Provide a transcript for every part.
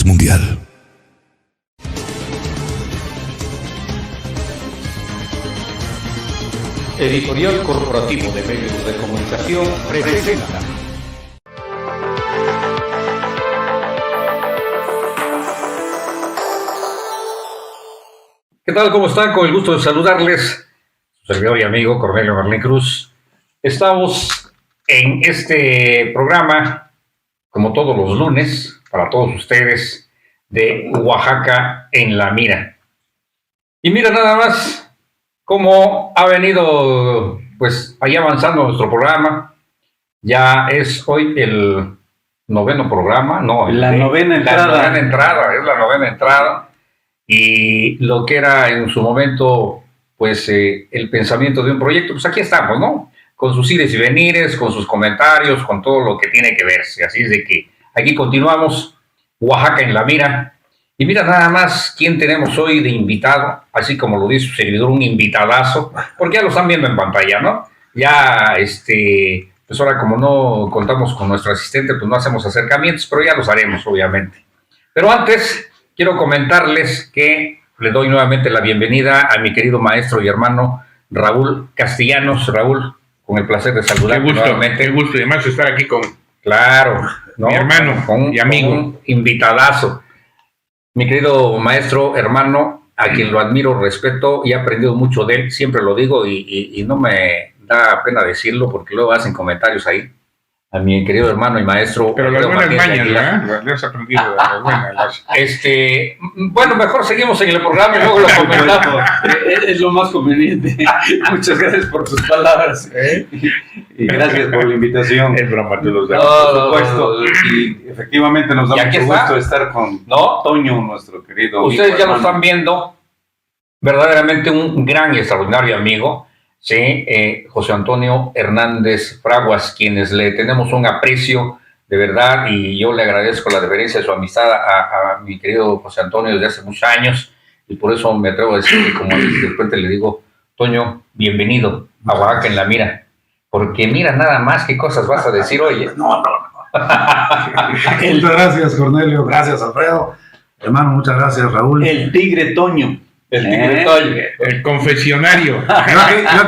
interés mundial. Editorial Corporativo de Medios de Comunicación presenta. ¿Qué tal? ¿Cómo están? Con el gusto de saludarles, su servidor y amigo Cornelio Marlín Cruz. Estamos en este programa, como todos los lunes, para todos ustedes, de Oaxaca en la Mira. Y mira nada más cómo ha venido, pues, ahí avanzando nuestro programa. Ya es hoy el noveno programa, no, es la novena entrada. Y lo que era en su momento, pues, el pensamiento de un proyecto, pues aquí estamos, ¿no? Con sus ires y venires, con sus comentarios, con todo lo que tiene que verse. Así es de que aquí continuamos, Oaxaca en la Mira. Y mira nada más quién tenemos hoy de invitado, así como lo dice su servidor, un invitadazo, porque ya lo están viendo en pantalla, ¿no? Ya, pues ahora como no contamos con nuestro asistente, pues no hacemos acercamientos, pero ya los haremos, obviamente. Pero antes, quiero comentarles que le doy nuevamente la bienvenida a mi querido maestro y hermano Raúl Castellanos. Raúl, con el placer de saludarte nuevamente. Qué gusto, y además estar aquí con ¿no? Mi hermano y amigo. Con un invitadazo. Mi querido maestro, hermano, a quien lo admiro, respeto y he aprendido mucho de él, siempre lo digo y no me da pena decirlo porque luego hacen comentarios ahí. A mi querido hermano y maestro. Pero las buenas mañas, ¿verdad? Le has aprendido de las buenas. Bueno, mejor seguimos en el programa y luego lo comentamos. Es lo más conveniente. Muchas gracias por tus palabras. Y gracias por la invitación. Es broma, tú los das. Por supuesto. Y efectivamente nos da mucho gusto estar con Toño, nuestro querido. Ustedes ya lo están viendo. Verdaderamente un gran y extraordinario amigo. Sí, José Antonio Hernández Fraguas, quienes le tenemos un aprecio de verdad, y yo le agradezco la deferencia de su amistad a mi querido José Antonio desde hace muchos años, y por eso me atrevo a decir que como de repente le digo, Toño, bienvenido a Oaxaca en la Mira, porque mira nada más qué cosas vas a decir hoy. No. Muchas gracias, Cornelio, gracias, Alfredo, hermano, muchas gracias, Raúl. El tigre Toño. El confesionario.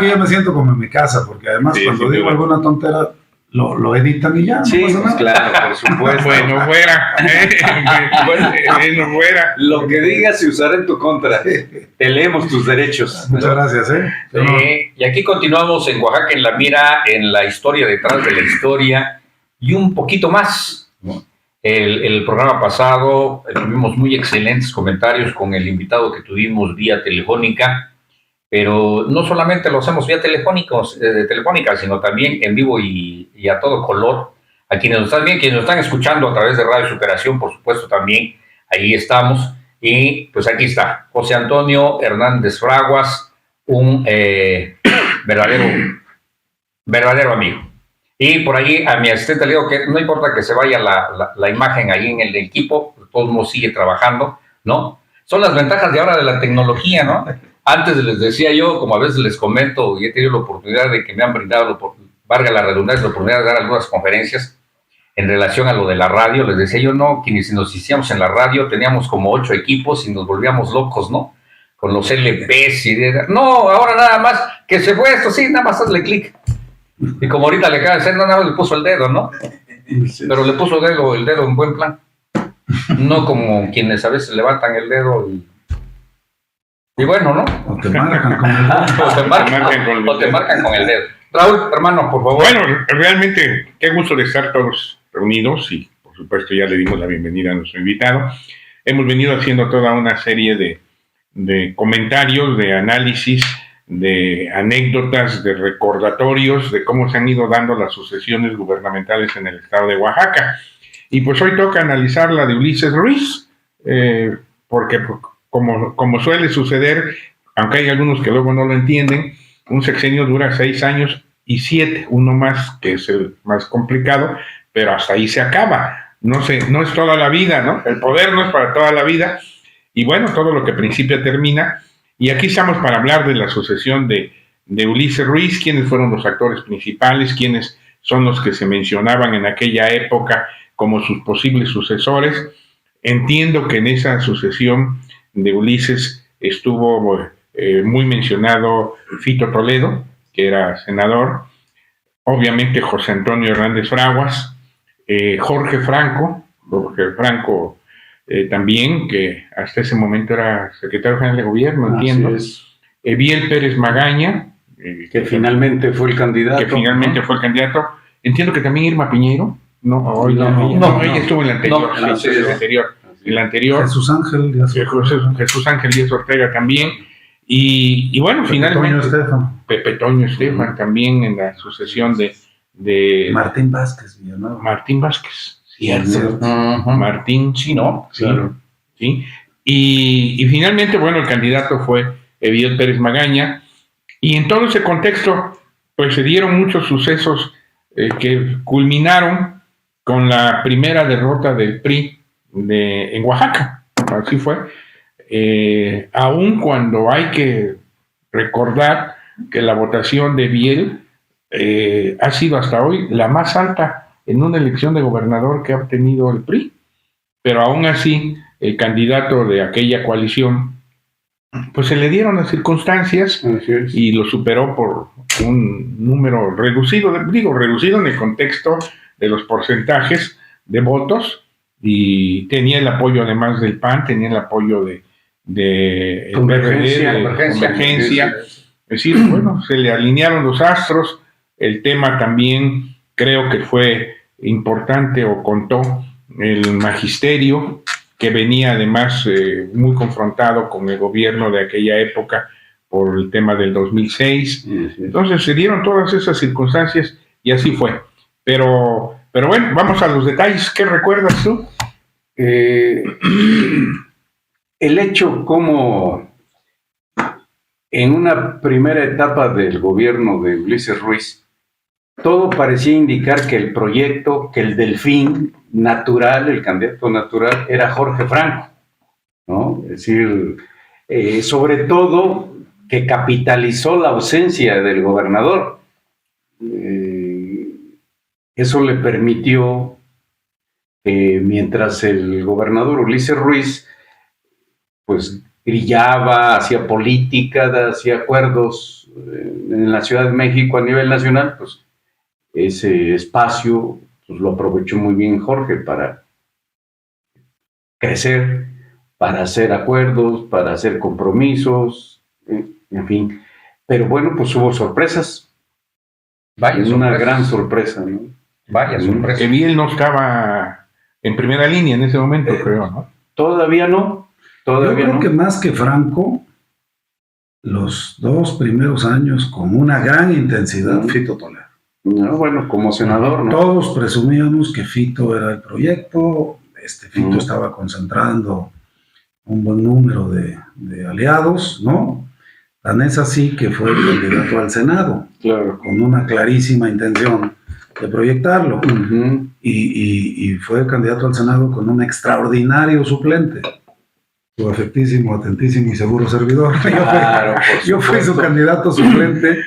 Yo me siento como en mi casa, porque además cuando digo alguna tontera, lo editan y ya. Sí, no pasa nada. Claro, por supuesto. Bueno, fuera. Lo que digas se usará en tu contra. Te leemos tus derechos. Muchas gracias, Y aquí continuamos en Oaxaca en la Mira, en la historia detrás de la historia, y un poquito más, ¿no? El programa pasado tuvimos muy excelentes comentarios con el invitado que tuvimos vía telefónica, pero no solamente lo hacemos vía telefónica, sino también en vivo y a todo color. A quienes nos están viendo, quienes nos están escuchando a través de Radio Superación, por supuesto también, ahí estamos. Y pues aquí está, José Antonio Hernández Fraguas, un verdadero amigo. Y por allí a mi asistente le digo que no importa que se vaya la imagen ahí en el equipo, todo el mundo sigue trabajando, ¿no? Son las ventajas de ahora de la tecnología, ¿no? Antes les decía yo, como a veces les comento, y he tenido la oportunidad de que me han brindado, valga la redundancia, la oportunidad de dar algunas conferencias en relación a lo de la radio. Les decía yo, no, que si nos hicimos en la radio teníamos como 8 equipos y nos volvíamos locos, ¿no? Con los LPs no, ahora nada más que se fue esto, sí, nada más hazle clic. Y como ahorita le acaba de hacer, nada más le puso el dedo, ¿no? Pero le puso el dedo en buen plan. No como quienes a veces levantan el dedo y bueno, ¿no? O te marcan con el dedo. O te marcan con el dedo. Raúl, hermano, por favor. Bueno, realmente, qué gusto de estar todos reunidos y, por supuesto, ya le dimos la bienvenida a nuestro invitado. Hemos venido haciendo toda una serie de comentarios, de análisis, de anécdotas, de recordatorios de cómo se han ido dando las sucesiones gubernamentales en el estado de Oaxaca. Y pues hoy toca analizar la de Ulises Ruiz, porque como suele suceder, aunque hay algunos que luego no lo entienden, un sexenio dura 6 años y 7, uno más, que es el más complicado, pero hasta ahí se acaba. No es toda la vida, ¿no? El poder no es para toda la vida, y bueno, todo lo que principia termina. Y aquí estamos para hablar de la sucesión de Ulises Ruiz, quiénes fueron los actores principales, quiénes son los que se mencionaban en aquella época como sus posibles sucesores, Entiendo que en esa sucesión de Ulises estuvo muy mencionado Fito Toledo, que era senador, obviamente José Antonio Hernández Fraguas, Jorge Franco también, que hasta ese momento era secretario general de gobierno, entiendo. Eviel Pérez Magaña, que finalmente fue el candidato. Entiendo que también Irma Piñero. No, ella estuvo en la anterior. Jesús Ángel Díaz Ortega también. Y bueno, finalmente Pepe Toño Estefan también en la sucesión de Martín Vázquez, ¿no? Martín Vázquez, cierto. Martín, sí, ¿no? Claro. Sí. Y finalmente, bueno, el candidato fue Eviel Pérez Magaña. Y en todo ese contexto, pues se dieron muchos sucesos que culminaron con la primera derrota del PRI en Oaxaca. Así fue. Aun cuando hay que recordar que la votación de Biel ha sido hasta hoy la más alta en una elección de gobernador que ha obtenido el PRI, pero aún así el candidato de aquella coalición, pues se le dieron las circunstancias y lo superó por un número reducido en el contexto de los porcentajes de votos, y tenía el apoyo además del PAN, tenía el apoyo de Convergencia. Es decir, bueno, se le alinearon los astros. El tema también creo que fue importante, o contó el magisterio, que venía además muy confrontado con el gobierno de aquella época por el tema del 2006. Entonces se dieron todas esas circunstancias y así fue. Pero bueno, vamos a los detalles. ¿Qué recuerdas tú? El hecho como en una primera etapa del gobierno de Ulises Ruiz, todo parecía indicar que el proyecto, que el delfín natural, el candidato natural, era Jorge Franco, ¿no? Es decir, sobre todo que capitalizó la ausencia del gobernador. Eso le permitió, mientras el gobernador Ulises Ruiz pues grillaba, hacía política, hacía acuerdos en la Ciudad de México a nivel nacional, pues ese espacio pues lo aprovechó muy bien Jorge para crecer, para hacer acuerdos, para hacer compromisos, en fin. Pero bueno, pues hubo sorpresas. Una gran sorpresa, ¿no? Vaya sorpresa. Eviel no estaba en primera línea en ese momento, creo, ¿no? Todavía no. Yo creo que más que Franco, los 2 primeros años con una gran intensidad, Fito Toledo. No, bueno, como senador, ¿no? Todos presumíamos que Fito era el proyecto. Fito estaba concentrando un buen número de aliados, ¿no? Tan es así que fue el candidato al Senado, claro, con una clarísima intención de proyectarlo. Y fue candidato al Senado con un extraordinario suplente, su afectísimo, atentísimo y seguro servidor. Claro, yo fui su candidato suplente,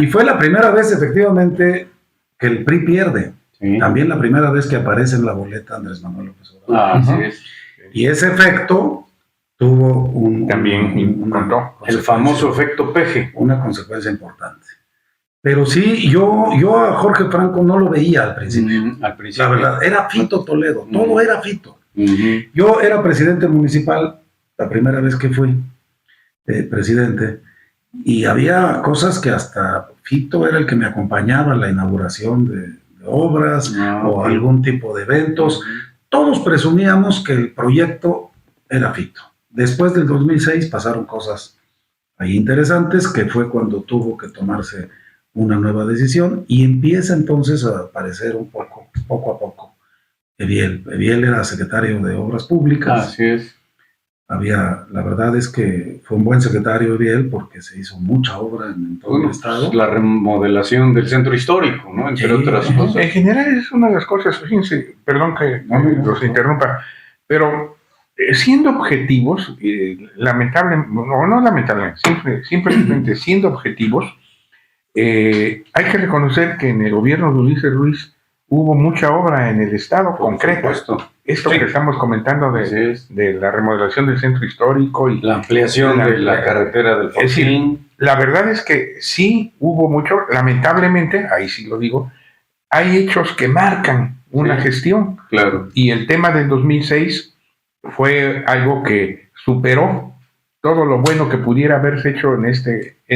y fue la primera vez efectivamente que el PRI pierde. Sí. También la primera vez que aparece en la boleta Andrés Manuel López Obrador. Así es. Y ese efecto tuvo el famoso efecto Peje. Una consecuencia importante. Pero sí, yo a Jorge Franco no lo veía al principio. Al principio. La verdad, era Fito Toledo, todo era Fito. Yo era presidente municipal la primera vez que fui presidente, y había cosas que hasta Fito era el que me acompañaba en la inauguración de obras o algún tipo de eventos. Todos presumíamos que el proyecto era Fito. Después del 2006 pasaron cosas ahí interesantes, que fue cuando tuvo que tomarse una nueva decisión, y empieza entonces a aparecer poco a poco Eviel. Eviel era secretario de Obras Públicas. Así es. La verdad es que fue un buen secretario Eviel, porque se hizo mucha obra en todo el estado. La remodelación del centro histórico, ¿no? Entre otras cosas. En general es una de las cosas, fíjense, perdón que los interrumpa, pero siendo objetivos, simplemente siendo objetivos, hay que reconocer que en el gobierno de Ulises Ruiz hubo mucha obra en el Estado Por concreta. supuesto. Esto que estamos comentando de la remodelación del centro histórico y La ampliación de la carretera del es decir, Fortín. la verdad es que sí hubo mucho, lamentablemente, ahí sí lo digo, hay hechos que marcan una gestión. Claro. Y el tema del 2006 fue algo que superó todo lo bueno que pudiera haberse hecho en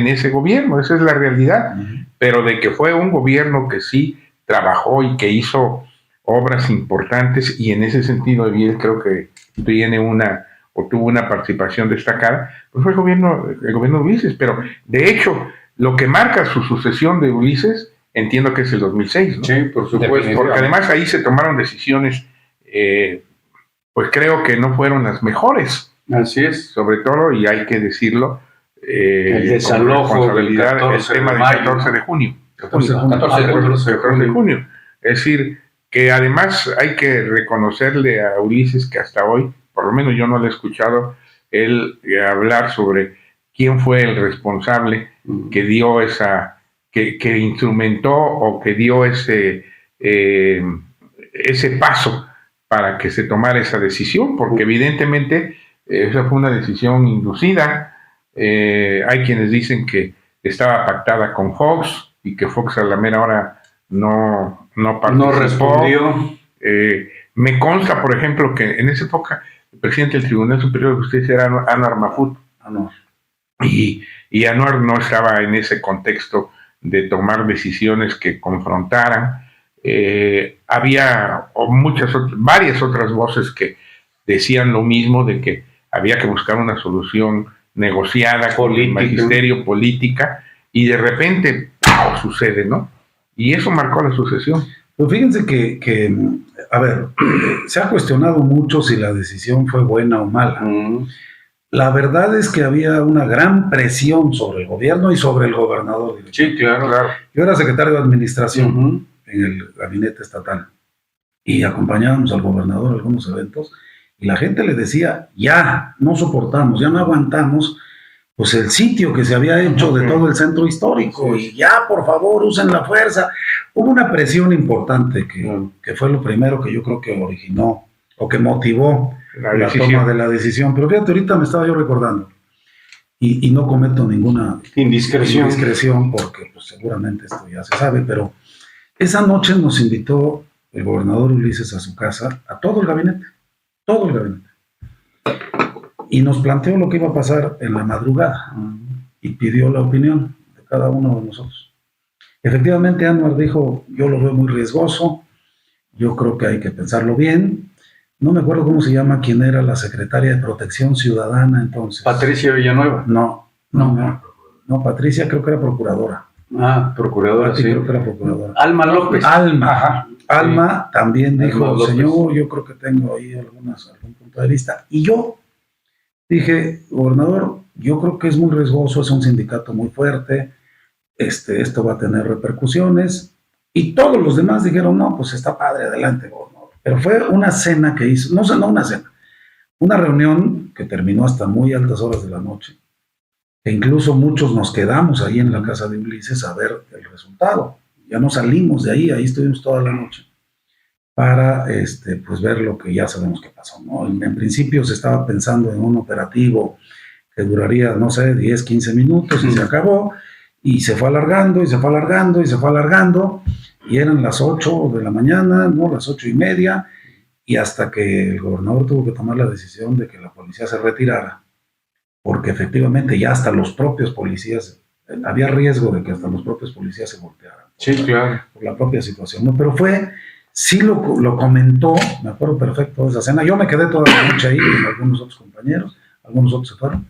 ese gobierno. Esa es la realidad. Pero de que fue un gobierno que sí trabajó y que hizo obras importantes, y en ese sentido bien creo que tuvo una participación destacada, pues fue el gobierno de Ulises. Pero de hecho, lo que marca su sucesión de Ulises, entiendo que es el 2006, ¿no? Sí, por supuesto. Porque además ahí se tomaron decisiones, pues creo que no fueron las mejores. Así es. Sobre todo, y hay que decirlo, el desalojo del 14 el tema de del mayo, 14 de junio. 14 de junio. 14 de junio. Es decir, que además hay que reconocerle a Ulises que hasta hoy, por lo menos yo no le he escuchado él hablar sobre quién fue el responsable que dio que instrumentó o que dio ese paso para que se tomara esa decisión, porque evidentemente esa fue una decisión inducida. Hay quienes dicen que estaba pactada con Fox y que Fox a la mera hora no participó. No respondió. Me consta, por ejemplo, que en esa época el presidente del Tribunal Superior de Justicia era Anwar Mahfoud. Y Anwar no estaba en ese contexto de tomar decisiones que confrontaran. Había varias otras voces que decían lo mismo, de que había que buscar una solución negociada con el magisterio, política, y de repente ¡pau!, sucede, ¿no? Y eso marcó la sucesión. Pero fíjense que a ver, se ha cuestionado mucho si la decisión fue buena o mala. La verdad es que había una gran presión sobre el gobierno y sobre el gobernador. Sí, claro. Yo era secretario de administración en el gabinete estatal y acompañábamos al gobernador a algunos eventos y la gente le decía, ya no soportamos, ya no aguantamos pues el sitio que se había hecho de todo el centro histórico, y ya por favor usen la fuerza. Hubo una presión importante que fue lo primero que yo creo que originó o que motivó la toma de la decisión. Pero fíjate, ahorita me estaba yo recordando y no cometo ninguna indiscreción porque pues, seguramente esto ya se sabe, pero esa noche nos invitó el gobernador Ulises a su casa, a todo el gabinete, y nos planteó lo que iba a pasar en la madrugada y pidió la opinión de cada uno de nosotros. Efectivamente, Anwar dijo, yo lo veo muy riesgoso, yo creo que hay que pensarlo bien. No me acuerdo cómo se llama, quién era la secretaria de Protección Ciudadana entonces. Patricia Villanueva. No, Patricia creo que era procuradora. Procuradora, sí. Creo que era procuradora. Alma López. Alma también dijo, señor, yo creo que tengo ahí algún punto de vista. Y yo dije, gobernador, yo creo que es muy riesgoso, es un sindicato muy fuerte, esto va a tener repercusiones. Y todos los demás dijeron, no, pues está padre, adelante, gobernador. Pero fue una cena que hizo, no una cena, una reunión que terminó hasta muy altas horas de la noche. E incluso muchos nos quedamos ahí en la casa de Ulises a ver el resultado. Ya no salimos de ahí estuvimos toda la noche para pues ver lo que ya sabemos que pasó, ¿no? En principio se estaba pensando en un operativo que duraría, no sé, 10, 15 minutos y se acabó, y se fue alargando, y eran las 8 de la mañana, ¿no? Las 8:30, y hasta que el gobernador tuvo que tomar la decisión de que la policía se retirara, porque efectivamente ya hasta los propios policías, había riesgo de que hasta los propios policías se voltearan. Sí, claro. Por la propia situación, ¿no? Pero sí lo comentó, me acuerdo perfecto de esa cena. Yo me quedé toda la noche ahí con algunos otros compañeros, algunos otros se fueron,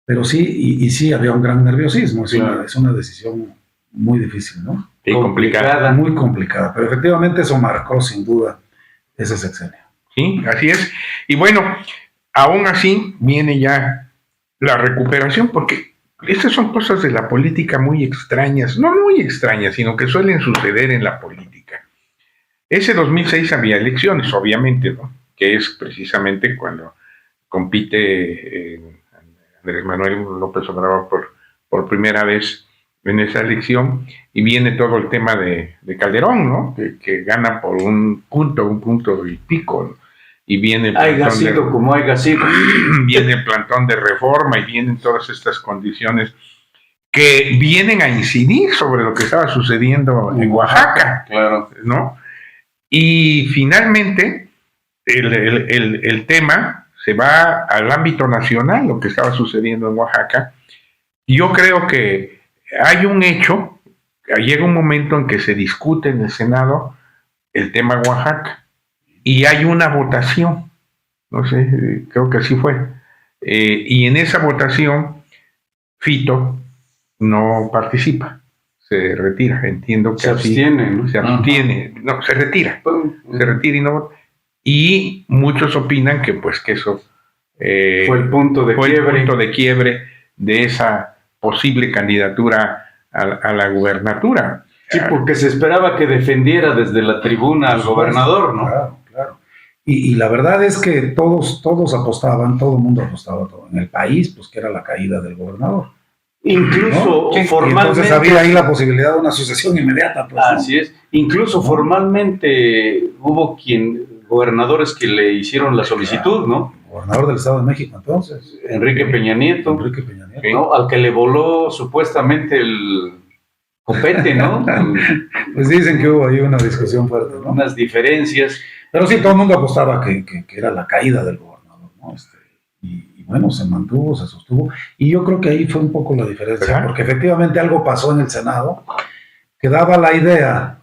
pero sí, y sí había un gran nerviosismo. Es una decisión muy difícil, ¿no? Sí, complicada. Muy complicada, pero efectivamente eso marcó sin duda ese sexenio. Sí, así es. Y bueno, aún así viene ya la recuperación, porque estas son cosas de la política muy extrañas, no muy extrañas, sino que suelen suceder en la política. Ese 2006 había elecciones, obviamente, ¿no? Que es precisamente cuando compite Andrés Manuel López Obrador por primera vez en esa elección, y viene todo el tema de Calderón, ¿no? Que gana por un punto y pico, ¿no? Y viene haya sido como haya sido. Viene el plantón de reforma y vienen todas estas condiciones que vienen a incidir sobre lo que estaba sucediendo en Oaxaca, claro, ¿no? Y finalmente el tema se va al ámbito nacional, lo que estaba sucediendo en Oaxaca. Yo creo que hay un hecho, llega un momento en que se discute en el Senado el tema Oaxaca y hay una votación, no sé, creo que así fue, y en esa votación Fito no participa, se retira, entiendo que se abstiene, ¿no? Se abstiene, no, se retira y no vota. Y muchos opinan que pues que eso fue el punto de quiebre de esa posible candidatura a la gubernatura. Sí, porque se esperaba que defendiera desde la tribuna al gobernador, ¿no? Claro, claro. Y la verdad es que todos apostaban, todo el mundo apostaba en el país, pues que era la caída del gobernador. Incluso ¿no? formalmente. Entonces había ahí la posibilidad de una sucesión inmediata. Pues, así es. Incluso formalmente hubo gobernadores que le hicieron la solicitud, ¿no? Gobernador del Estado de México, entonces. Enrique Peña Nieto. ¿no? Al que le voló supuestamente el copete, ¿no? Pues dicen que hubo ahí una discusión fuerte, ¿no? Unas diferencias. Pero sí, todo el mundo apostaba que era la caída del gobernador, ¿no? Y bueno, se mantuvo, se sostuvo. Y yo creo que ahí fue un poco la diferencia, porque efectivamente algo pasó en el Senado que daba la idea,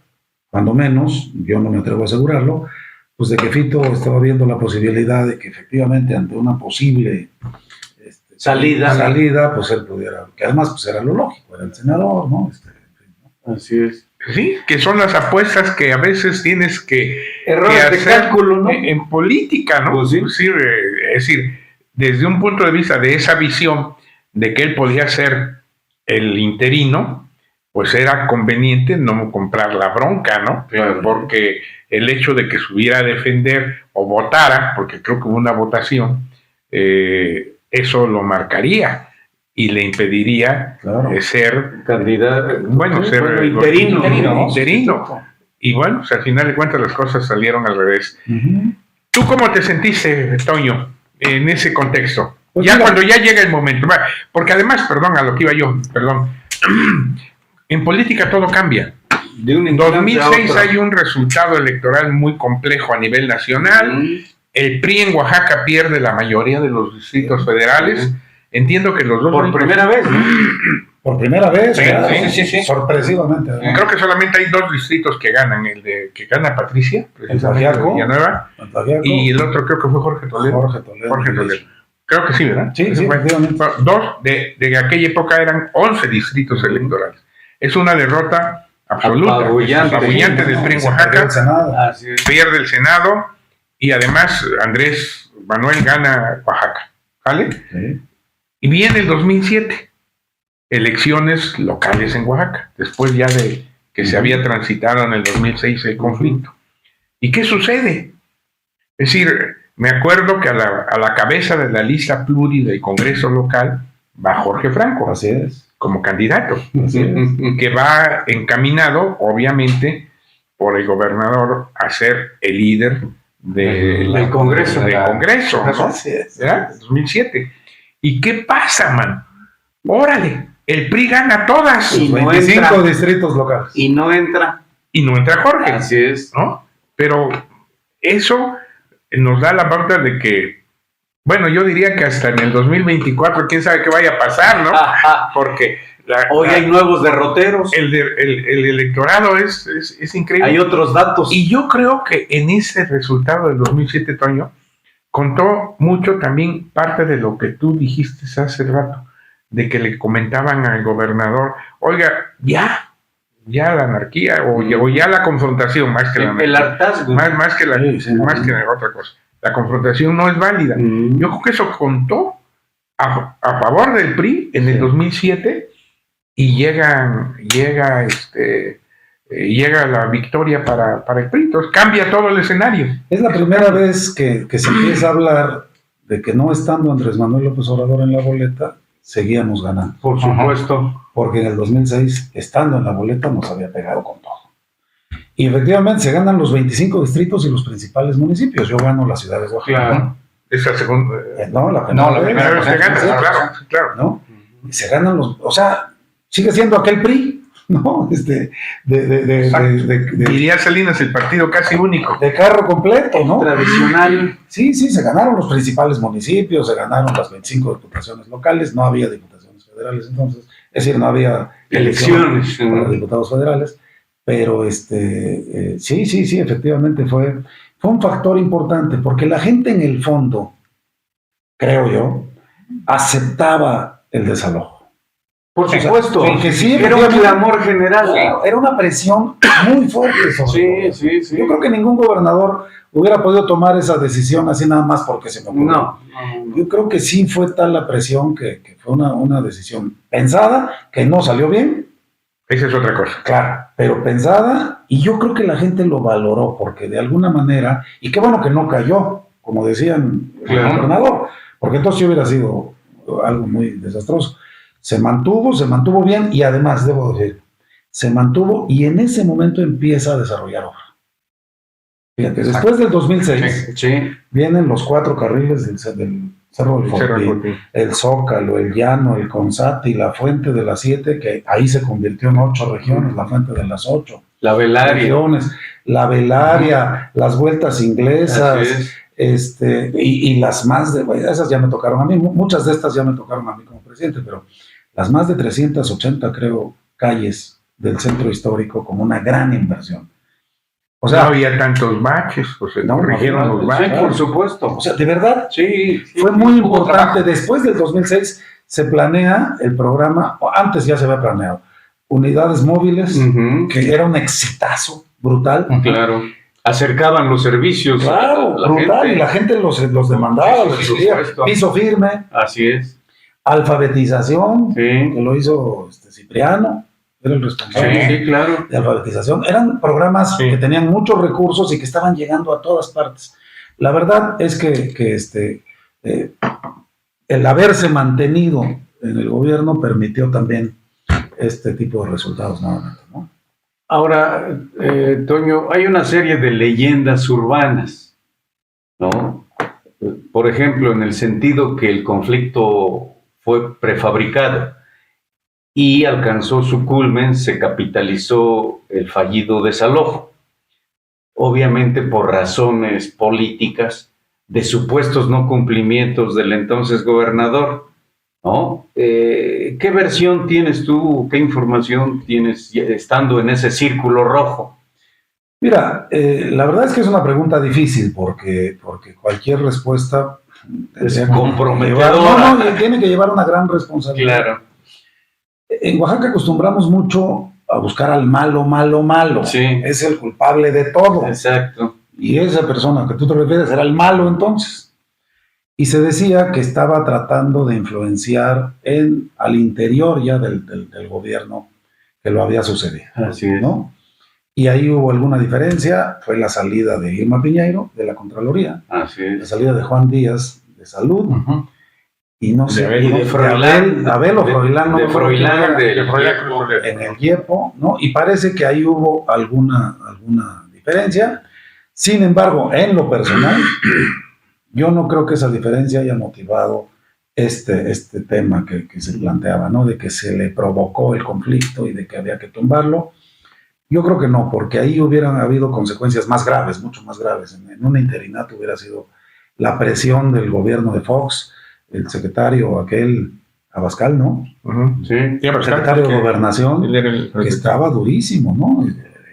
cuando menos, yo no me atrevo a asegurarlo, pues de que Fito estaba viendo la posibilidad de que efectivamente ante una posible salida, pues él pudiera, que además pues era lo lógico, era el senador, ¿no? ¿no? Así es. Sí, que son las apuestas que a veces tienes que errores de cálculo, ¿no? En política, ¿no? Pues sí. Sí, es decir, desde un punto de vista de esa visión de que él podía ser el interino, pues era conveniente no comprar la bronca, ¿no? Claro. Porque el hecho de que subiera a defender o votara, porque creo que hubo una votación, eso lo marcaría y le impediría ser candidato, ser interino. Y bueno, pues, al final de cuentas las cosas salieron al revés. ¿Tú cómo te sentiste, Toño, en ese contexto? Pues ya cuando ya llega el momento, porque además, a lo que iba yo, en política todo cambia. En 2006 hay un resultado electoral muy complejo a nivel nacional. El PRI en Oaxaca pierde la mayoría de los distritos federales. Entiendo que los dos... Por primera vez, ¿no? Por primera vez, sí. Sorpresivamente. Creo que solamente hay 2 distritos que ganan. El que gana Patricia, precisamente de Villanueva, y el otro creo que fue Jorge Toledo. Jorge Toledo. Creo que sí, ¿verdad? Sí, efectivamente. 2 de aquella época eran 11 distritos electorales. Es una derrota absoluta, apabullante del PRI en Oaxaca. Pierde el Senado y además Andrés Manuel gana Oaxaca, ¿vale? Sí. Y viene el 2007, elecciones locales en Oaxaca, después ya de que se había transitado en el 2006 el conflicto. ¿Y qué sucede? Es decir, me acuerdo que a la cabeza de la lista pluri del Congreso local va Jorge Franco. Así es. Como candidato, que va encaminado, obviamente, por el gobernador a ser el líder del Congreso. ¿No? Así es. 2007. ¿Y qué pasa, man? Órale, el PRI gana todas. Y 25 distritos locales. Y no entra Jorge. Así es. ¿No? Pero eso nos da la pauta de que, bueno, yo diría que hasta en el 2024, quién sabe qué vaya a pasar, ¿no? Porque hoy hay nuevos derroteros. El electorado es increíble. Hay otros datos. Y yo creo que en ese resultado del 2007, Toño, contó mucho también parte de lo que tú dijiste hace rato, de que le comentaban al gobernador, oiga, ya la anarquía, o ya la confrontación, más que la anarquía. El hartazgo. Más que la otra cosa. La confrontación no es válida. Yo creo que eso contó a favor del PRI en el 2007 y llega la victoria para el PRI. Entonces cambia todo el escenario. Es la primera vez que se empieza a hablar de que no estando Andrés Manuel López Obrador en la boleta, seguíamos ganando. Por supuesto. Porque en el 2006, estando en la boleta, nos había pegado con todo. Y efectivamente se ganan los 25 distritos y los principales municipios. Yo gano la ciudad de Oaxaca. Claro. Esa segunda. No, la Primera vez que ganas, claro. ¿No? Y se ganan los... O sea, sigue siendo aquel PRI, ¿no? Diría Salinas, el partido casi único. De carro completo, ¿no? Tradicional. Sí, se ganaron los principales municipios, se ganaron las 25 diputaciones locales, no había diputaciones federales entonces, es decir, no había Elecciones para diputados federales, pero sí, efectivamente fue un factor importante, porque la gente en el fondo, creo yo, aceptaba el desalojo. Por supuesto, porque sí, era un clamor general. Era una presión muy fuerte sobre el gobierno. Sí. Yo creo que ningún gobernador hubiera podido tomar esa decisión así nada más porque se me ocurrió. No. Yo creo que sí fue tal la presión que fue una decisión pensada, que no salió bien. Esa es otra cosa. Claro, pero pensada, y yo creo que la gente lo valoró, porque de alguna manera, y qué bueno que no cayó, como decían el gobernador, porque entonces sí hubiera sido algo muy desastroso. Se mantuvo bien, y además, debo decir, se mantuvo, y en ese momento empieza a desarrollar obra. Fíjate, después del 2006, vienen los 4 carriles del Cerro del Fortín, el Zócalo, el Llano, el Consati, la Fuente de las 7, que ahí se convirtió en 8 regiones, la Fuente de las 8. La Velaria. Regiones, la Velaria, las Vueltas Inglesas, y las más de, esas ya me tocaron a mí, muchas de estas ya me tocaron a mí como presidente, pero las más de 380, creo, calles del centro histórico como una gran inversión. O sea, no había tantos baches, pues se corrigieron los baches. Sí, por supuesto. O sea, de verdad, sí, fue muy importante. Después del 2006 se planea el programa, o antes ya se había planeado, unidades móviles, que era un exitazo brutal. Claro. Acercaban los servicios. Claro, brutal, gente. Y la gente los demandaba, los exigía. Piso firme. Así es. Alfabetización, que lo hizo Cipriano, era el responsable claro. de alfabetización. Eran programas que tenían muchos recursos y que estaban llegando a todas partes. La verdad es que el haberse mantenido en el gobierno permitió también este tipo de resultados nuevamente, ¿no? Ahora, Toño, hay una serie de leyendas urbanas, ¿no? Por ejemplo, en el sentido que el conflicto fue prefabricado y alcanzó su culmen, se capitalizó el fallido desalojo, obviamente por razones políticas de supuestos no cumplimientos del entonces gobernador, ¿no? ¿Qué versión tienes tú, qué información tienes estando en ese círculo rojo? Mira, la verdad es que es una pregunta difícil porque cualquier respuesta es comprometedora. No, tiene que llevar una gran responsabilidad. Claro. En Oaxaca acostumbramos mucho a buscar al malo. Sí. Es el culpable de todo. Exacto. Y esa persona que tú te refieres era el malo entonces. Y se decía que estaba tratando de influenciar al interior ya del gobierno que lo había sucedido. Así es. ¿No? Y ahí hubo alguna diferencia, fue la salida de Irma Piñeiro de la Contraloría, Así es. la salida de Juan Díaz de Salud, y no sé, de Froilán, Abel o Froilán, de Froilán, en el IEPO, ¿no? Y parece que ahí hubo alguna diferencia. Sin embargo, en lo personal, yo no creo que esa diferencia haya motivado este tema que se planteaba, ¿no? De que se le provocó el conflicto y de que había que tumbarlo. Yo creo que no, porque ahí hubieran habido consecuencias más graves, mucho más graves. En un interinato hubiera sido la presión del gobierno de Fox, el secretario aquel Abascal, ¿no? Sí, el secretario de Gobernación, que estaba durísimo, ¿no?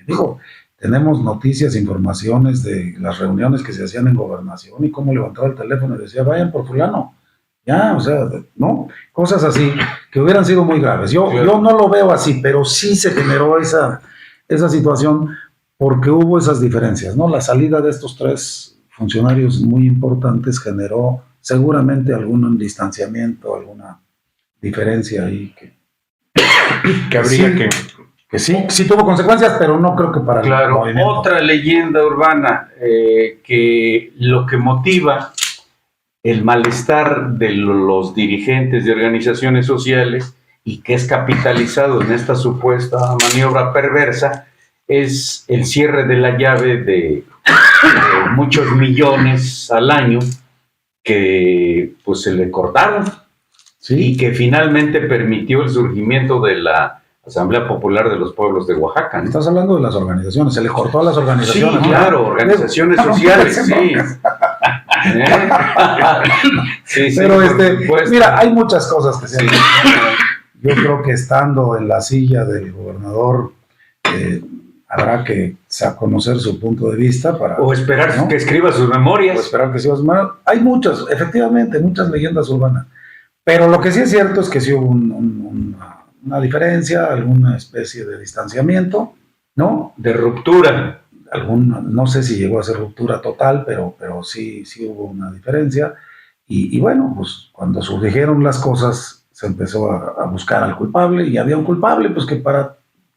Digo, tenemos noticias, informaciones de las reuniones que se hacían en Gobernación y cómo levantaba el teléfono y decía, vayan por fulano. Ya, o sea, ¿no? Cosas así que hubieran sido muy graves. Yo no lo veo así, pero sí se generó esa situación porque hubo esas diferencias, ¿no? La salida de estos 3 funcionarios muy importantes generó seguramente algún distanciamiento, alguna diferencia ahí que habría que sí tuvo consecuencias, pero no creo que para el movimiento. Otra leyenda urbana que lo que motiva el malestar de los dirigentes de organizaciones sociales y que es capitalizado en esta supuesta maniobra perversa es el cierre de la llave de muchos millones al año que pues se le cortaron y que finalmente permitió el surgimiento de la Asamblea Popular de los Pueblos de Oaxaca, ¿no? Estás hablando de las organizaciones, se le cortó a las organizaciones. Sí, claro, organizaciones sociales, sí. Sí, pero sí, mira, hay muchas cosas que se han dicho. Yo creo que estando en la silla del gobernador habrá que conocer su punto de vista para... O esperar, ¿no?, que escriba sus O memorias. esperar que escriba sus memorias. Hay muchas, efectivamente, muchas leyendas urbanas. Pero lo que sí es cierto es que sí hubo una diferencia, alguna especie de distanciamiento, ¿no? De ruptura. No sé si llegó a ser ruptura total, pero sí hubo una diferencia. Y bueno, pues cuando surgieron las cosas, se empezó a buscar al culpable, y había un culpable, pues que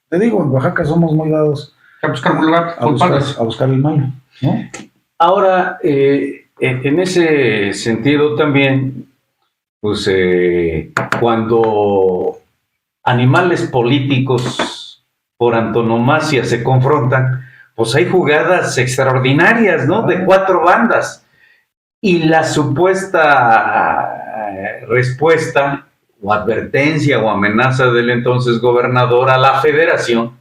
te digo, en Oaxaca somos muy dados A buscar culpables. a buscar el malo, ¿no? Ahora, en ese sentido también, pues cuando animales políticos por antonomasia se confrontan, pues hay jugadas extraordinarias, ¿no? De 4 bandas. Y la supuesta respuesta o advertencia o amenaza del entonces gobernador a la federación,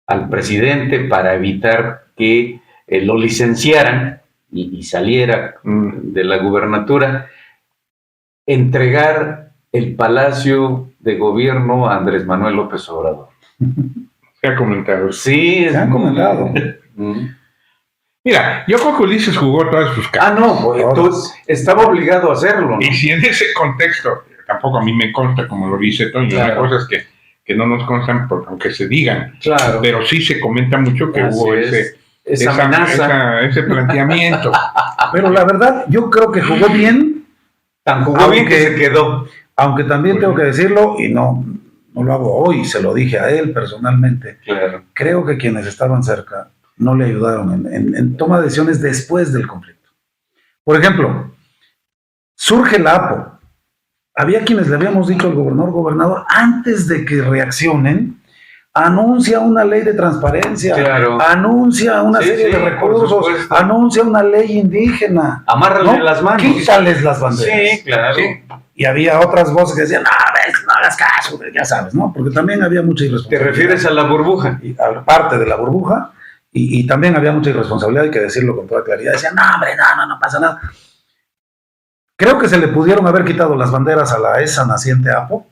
al presidente, para evitar que lo licenciaran y saliera de la gubernatura, entregar el Palacio de Gobierno a Andrés Manuel López Obrador. Se ha comentado. Sí, Se han comentado. Mira, yo creo que Ulises jugó todas sus cartas. No, entonces estaba obligado a hacerlo, ¿no? Y si en ese contexto, tampoco a mí me consta, como lo dice Toño, Claro. hay cosas que no nos constan, aunque se digan, Claro. pero sí se comenta mucho que Así hubo es. Esa amenaza. ese planteamiento. Pero la verdad, yo creo que jugó bien, Tan jugó bien que Aunque- se quedó. aunque también tengo que decirlo, y no lo hago hoy, se lo dije a él personalmente. Claro. Creo que quienes estaban cerca no le ayudaron en toma de decisiones después del conflicto. Por ejemplo, surge la APO. Había quienes le habíamos dicho al gobernador, antes de que reaccionen, anuncia una ley de transparencia, Claro. anuncia una Sí, serie sí, de por recursos, supuesto. anuncia una ley indígena. Amárrale ¿no? las manos. Quítales las banderas. Sí, claro. Sí. Y había otras voces que decían, no, ves, no hagas caso, ya sabes, ¿no? Porque también había mucha Te irresponsabilidad. refieres a la burbuja. Y a parte de la burbuja, y también había mucha irresponsabilidad, hay que decirlo con toda claridad. Decían, no, hombre, no pasa nada. Creo que se le pudieron haber quitado las banderas a esa naciente APO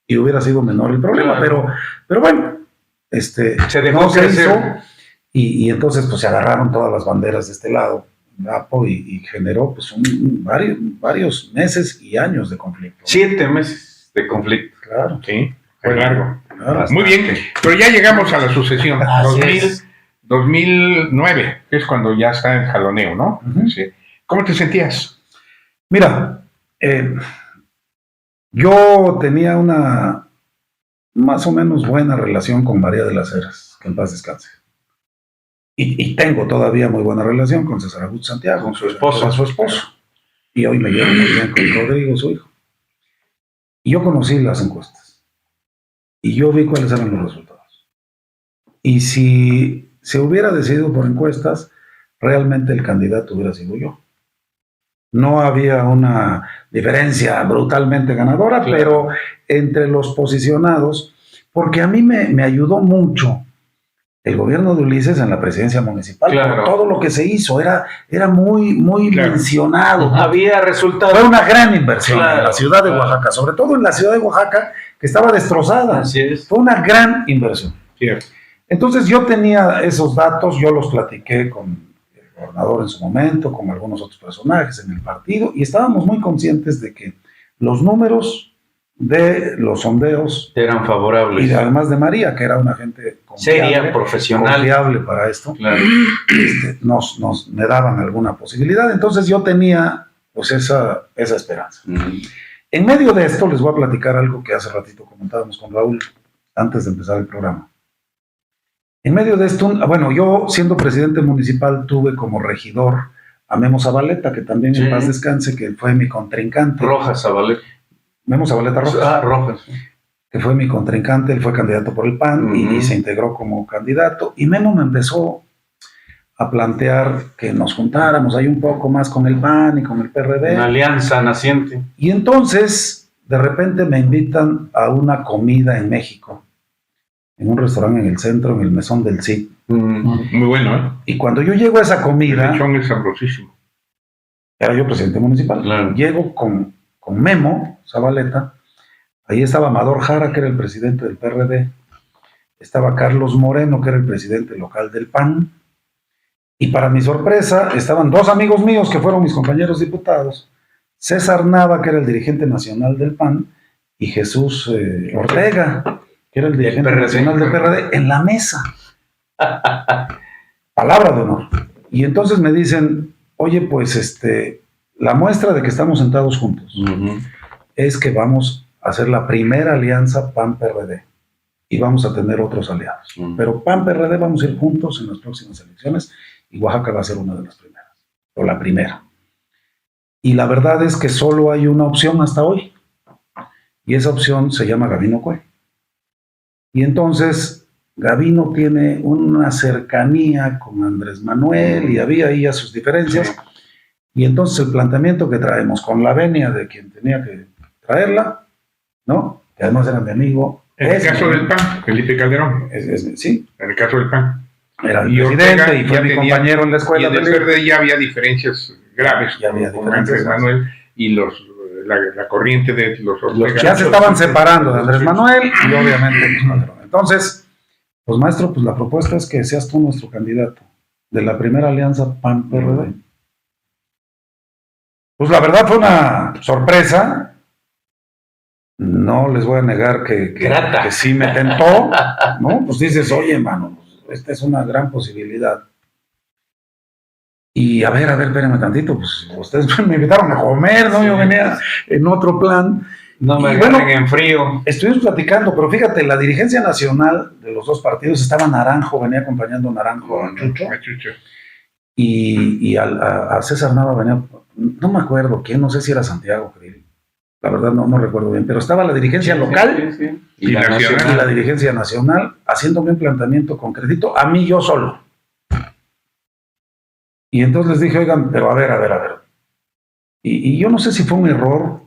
y hubiera sido menor el problema, Claro. pero bueno, Se dejó no se crecer. hizo, y entonces pues se agarraron todas las banderas de este lado, APO, y generó pues varios meses y años de conflicto. 7 meses de conflicto. Claro, Sí, fue largo. claro. Muy bien, pero ya llegamos a la sucesión. Así es. 2009, que es cuando ya está el jaloneo, ¿no? Ujú. Sí. ¿Cómo te sentías? Mira, yo tenía una más o menos buena relación con María de las Heras, que en paz descanse. Y tengo todavía muy buena relación con César Augusto Santiago, Con su esposo. su esposo. Y hoy me llevo muy bien con Rodrigo, su hijo. Y yo conocí las encuestas. Y yo vi cuáles eran los resultados. Y si se hubiera decidido por encuestas, realmente el candidato hubiera sido yo. No había una diferencia brutalmente ganadora, Claro. pero entre los posicionados, porque a mí me ayudó mucho el gobierno de Ulises en la presidencia municipal, Claro. por todo lo que se hizo, era muy Claro. mencionado. Había resultados. Fue una gran inversión Claro, en la ciudad de claro. Oaxaca, sobre todo en la ciudad de Oaxaca, que estaba destrozada. Así es. Fue una gran inversión. Cierto. Entonces yo tenía esos datos, yo los platiqué con el gobernador en su momento, con algunos otros personajes en el partido, y estábamos muy conscientes de que los números de los sondeos, Eran favorables. y además de María, que era una gente Seria, profesional. confiable para esto, Claro. me daban alguna posibilidad. Entonces yo tenía pues esa esperanza. En medio de esto les voy a platicar algo que hace ratito comentábamos con Raúl antes de empezar el programa. En medio de esto, bueno, yo siendo presidente municipal tuve como regidor a Memo Zabaleta, que también Sí. en paz descanse, que fue mi contrincante. Rojas, Zabaleta. Memo Zabaleta Rojas. Ah, Rojas. Que fue mi contrincante, él fue candidato por el PAN y se integró como candidato. Y Memo me empezó a plantear que nos juntáramos ahí un poco más con el PAN y con el PRD. Una alianza naciente. Y entonces, de repente me invitan a una comida en México, en un restaurante en el centro, en el Mesón del Cid. Muy bueno, ¿eh? Y cuando yo llego a esa El comida, lechón es sabrosísimo. era yo presidente municipal, Claro. llego con Memo Zabaleta, ahí estaba Amador Jara, que era el presidente del PRD, estaba Carlos Moreno, que era el presidente local del PAN, y para mi sorpresa estaban dos amigos míos que fueron mis compañeros diputados, César Nava, que era el dirigente nacional del PAN, y Jesús Ortega, que era el dirigente PRD. nacional del PRD, en la mesa. Palabra de honor. Y entonces me dicen, oye, pues la muestra de que estamos sentados juntos es que vamos a hacer la primera alianza PAN-PRD y vamos a tener otros aliados. Pero PAN-PRD vamos a ir juntos en las próximas elecciones y Oaxaca va a ser una de las primeras, o la primera. Y la verdad es que solo hay una opción hasta hoy, y esa opción se llama Gabino Cue. Y entonces Gabino tiene una cercanía con Andrés Manuel y había ahí ya sus diferencias. Y entonces el planteamiento que traemos con la venia de quien tenía que traerla, ¿no? Que además era mi amigo. En el caso del PAN, Felipe Calderón. Sí, En el caso del PAN. era el Y presidente Ortega y fue ya mi tenía- compañero en la Y escuela. en el Felipe. PRD ya había diferencias graves Ya había con diferencias Andrés Manuel y la corriente de los Ortega. Ya se estaban separando de Andrés Manuel y obviamente pues, Calderón. Entonces, pues maestro, pues la propuesta es que seas tú nuestro candidato de la primera alianza PAN-PRD. Pues la verdad fue una sorpresa. No les voy a negar que sí me tentó, ¿no? Pues dices, oye, hermano, pues, esta es una gran posibilidad. Y a ver, espérenme tantito, pues ustedes me invitaron a comer, ¿no? Yo venía en otro plan. No me Y agarren bueno, en frío. Estuvimos platicando, pero fíjate, la dirigencia nacional de los dos partidos estaba Naranjo, venía acompañando Naranjo a Chucho, Chucho. y a César Nava venía, no me acuerdo quién, no sé si era Santiago Krill, la verdad no recuerdo bien, pero estaba la dirigencia local Y la y la nacional. dirigencia nacional haciéndome un planteamiento concretito, a mí yo solo. Y entonces les dije, oigan, pero a ver. Y yo no sé si fue un error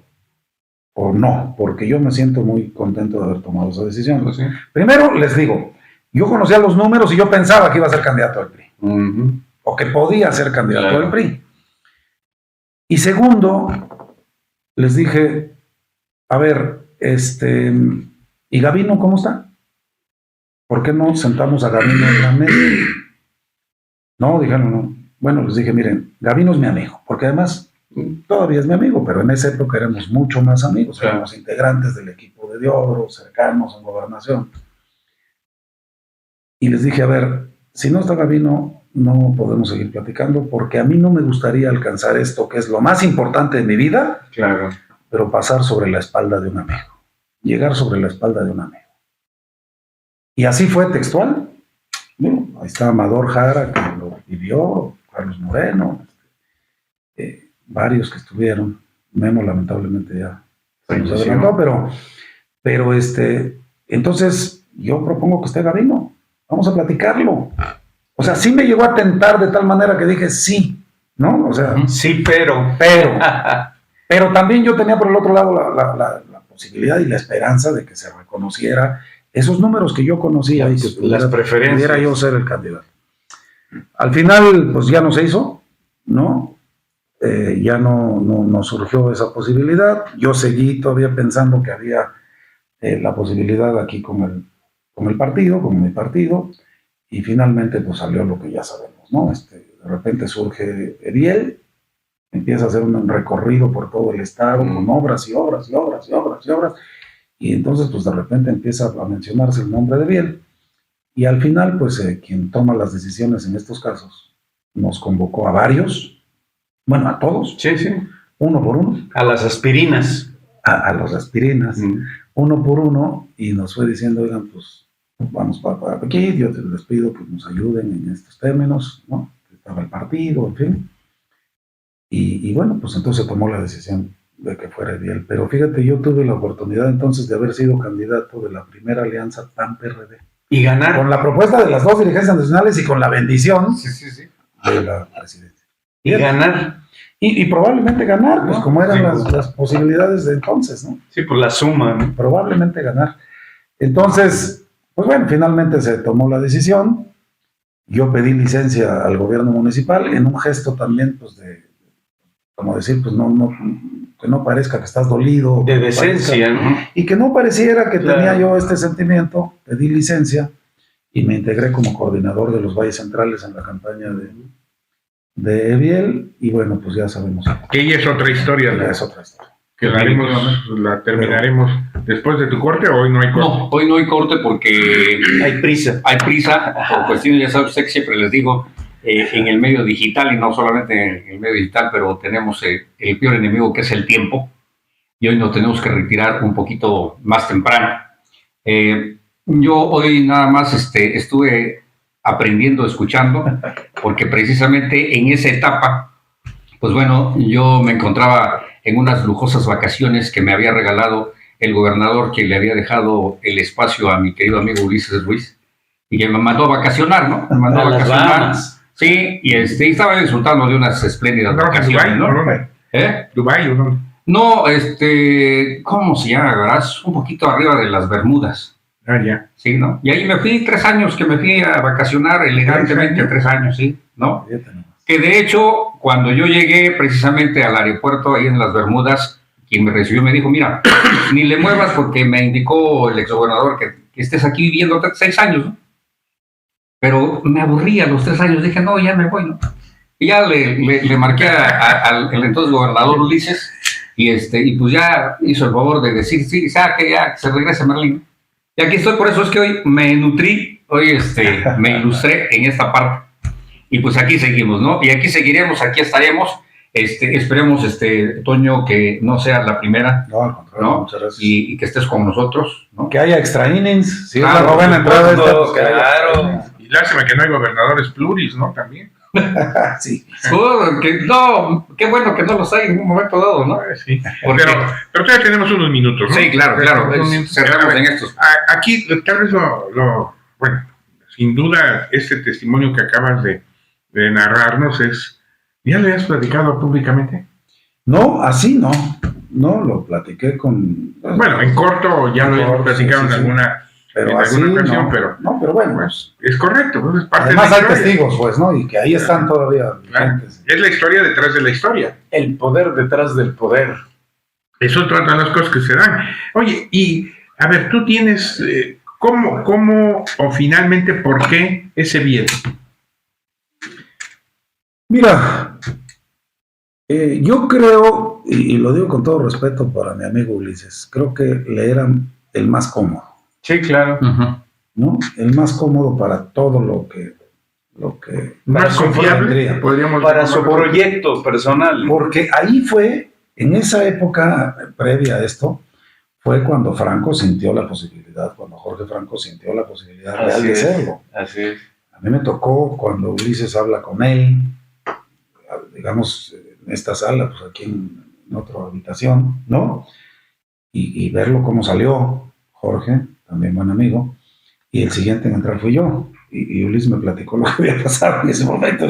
o no, porque yo me siento muy contento de haber tomado esa decisión. Pues sí. Primero, les digo, yo conocía los números y yo pensaba que iba a ser candidato al PRI, o que podía ser candidato Claro. al PRI. Y segundo, les dije, a ver, ¿y Gabino cómo está? ¿Por qué no sentamos a Gabino en la mesa? No, dijeron no. Bueno, les dije, miren, Gabino es mi amigo, porque además todavía es mi amigo, pero en esa época éramos mucho más amigos, Claro. éramos integrantes del equipo de Diodro, cercanos en gobernación. Y les dije, a ver, si no está Gabino, no podemos seguir platicando, porque a mí no me gustaría alcanzar esto, que es lo más importante de mi vida, Claro. pero pasar sobre la espalda de un amigo, llegar sobre la espalda de un amigo. Y así fue textual. Bueno, ahí está Amador Jara, que lo vivió, Carlos Moreno, varios que estuvieron. Memo lamentablemente ya se nos adelantó, pero entonces yo propongo que esté Gabino, vamos a platicarlo. O sea, sí me llegó a tentar de tal manera que dije sí, ¿no? O sea, Sí, pero. pero también yo tenía por el otro lado la posibilidad y la esperanza de que se reconociera esos números que yo conocía y que Las preferencias. pudiera yo ser el candidato. Al final, pues ya no se hizo, ¿no? Ya no surgió esa posibilidad. Yo seguí todavía pensando que había la posibilidad aquí con el partido, con mi partido, y finalmente pues salió lo que ya sabemos, ¿no? De repente surge Ediel, empieza a hacer un recorrido por todo el estado con obras y obras, y entonces pues de repente empieza a mencionarse el nombre de Ediel, y al final pues quien toma las decisiones en estos casos nos convocó a varios, bueno, a todos, Sí. uno por uno, A las aspirinas. a los aspirinas, uno por uno, y nos fue diciendo, oigan, pues vamos para aquí, yo les pido que nos ayuden en estos términos, ¿no? Estaba el partido, en fin. Y bueno, pues entonces se tomó la decisión de que fuera Eviel. Pero fíjate, yo tuve la oportunidad entonces de haber sido candidato de la primera alianza PAN-PRD. Y ganar. Con la propuesta de las dos dirigencias nacionales y con la bendición de la presidencia. Y ganar. Y probablemente ganar, pues No, como eran sí, las posibilidades de entonces, ¿no? Sí, por la suma, ¿no? Probablemente ganar. Entonces, pues bueno, finalmente se tomó la decisión. Yo pedí licencia al gobierno municipal en un gesto también, pues de, como decir, pues que no parezca que estás dolido. De decencia, ¿no? Y que no pareciera que Claro. tenía yo este sentimiento. Pedí licencia y me integré como coordinador de los Valles Centrales en la campaña de Eviel. Y bueno, pues ya sabemos Que ella es otra historia. que ya es otra historia. Que la terminaremos después de tu corte, o hoy no hay corte. No, hoy no hay corte porque Hay prisa. hay prisa, por cuestiones, ya sabes, usted que siempre les digo, en el medio digital, y no solamente en el medio digital, pero tenemos el peor enemigo que es el tiempo, y hoy nos tenemos que retirar un poquito más temprano. Yo hoy nada más estuve aprendiendo, escuchando, porque precisamente en esa etapa, pues bueno, yo me encontraba en unas lujosas vacaciones que me había regalado el gobernador, que le había dejado el espacio a mi querido amigo Ulises Ruiz, y que me mandó a vacacionar, ¿no? Me mandó a las vacacionar. Bahamas. Sí, y estaba disfrutando de unas espléndidas ¿No, vacaciones, Dubái, ¿no? ¿o dónde? ¿Eh? ¿Dubái o dónde? No, ¿cómo se llama? ¿Verdad? Un poquito arriba de las Bermudas. Ah, ya. Sí, ¿no? Y ahí me fui 3 años que me fui a vacacionar elegantemente, 3 años, sí, ¿no? Fíjate nomás. Que de hecho, cuando yo llegué precisamente al aeropuerto ahí en las Bermudas, quien me recibió me dijo, mira, ni le muevas porque me indicó el exgobernador que estés aquí viviendo 6 años, ¿no? Pero me aburría los 3 años, dije, no, ya me voy, ¿no? Y ya le marqué al entonces gobernador Ulises, y pues ya hizo el favor de decir, sí, que ya se regrese a Merlín. Y aquí estoy, por eso es que hoy me nutrí, hoy me ilustré en esta parte. Y pues aquí seguimos, ¿no? Y aquí seguiremos, aquí estaremos. Esperemos, Toño, que no sea la primera, No, al contrario, ¿no? muchas gracias. Y que estés con nosotros, ¿no? Que haya extra innings. Si Claro, es la novena entrada esta, pues que haya claro. extra innings. Y lástima que no hay gobernadores pluris, ¿no? También. Sí. No, qué bueno que no los hay en un momento dado, ¿no? Sí. Porque- Pero todavía tenemos unos minutos, ¿no? Sí, claro. Tenemos unos Cerramos minutos. en estos. Aquí, tal vez bueno, sin duda, este testimonio que acabas de narrarnos ¿ya lo habías platicado públicamente? No, así no. No, lo platiqué con... Bueno, en corto ya lo habíamos platicado sí, en sí. alguna Pero así ocasión, no. pero No, pero bueno. pues, es correcto, pues, es parte Además de hay la historia. testigos, pues, ¿no? Y que ahí están todavía Claro. vigentes. Es la historia detrás de la historia. El poder detrás del poder. Eso es otra de las cosas que se dan. Oye, y a ver, tú tienes, ¿cómo o finalmente por qué ese bien? Mira, yo creo, y lo digo con todo respeto para mi amigo Ulises, creo que le era el más cómodo, Sí, claro. ¿no? El más cómodo para todo lo que Más su confiable, vendría. podríamos Para su llamarlo. proyecto personal. Porque ahí fue, en esa época previa a esto, fue cuando Franco sintió la posibilidad, cuando Jorge Franco sintió la posibilidad real Así de es. serlo. Así es. A mí me tocó cuando Ulises habla con él, digamos, en esta sala, pues aquí en otra habitación, ¿no? Y verlo cómo salió Jorge, también buen amigo, y el siguiente en entrar fui yo. Y Ulises me platicó lo que había pasado en ese momento.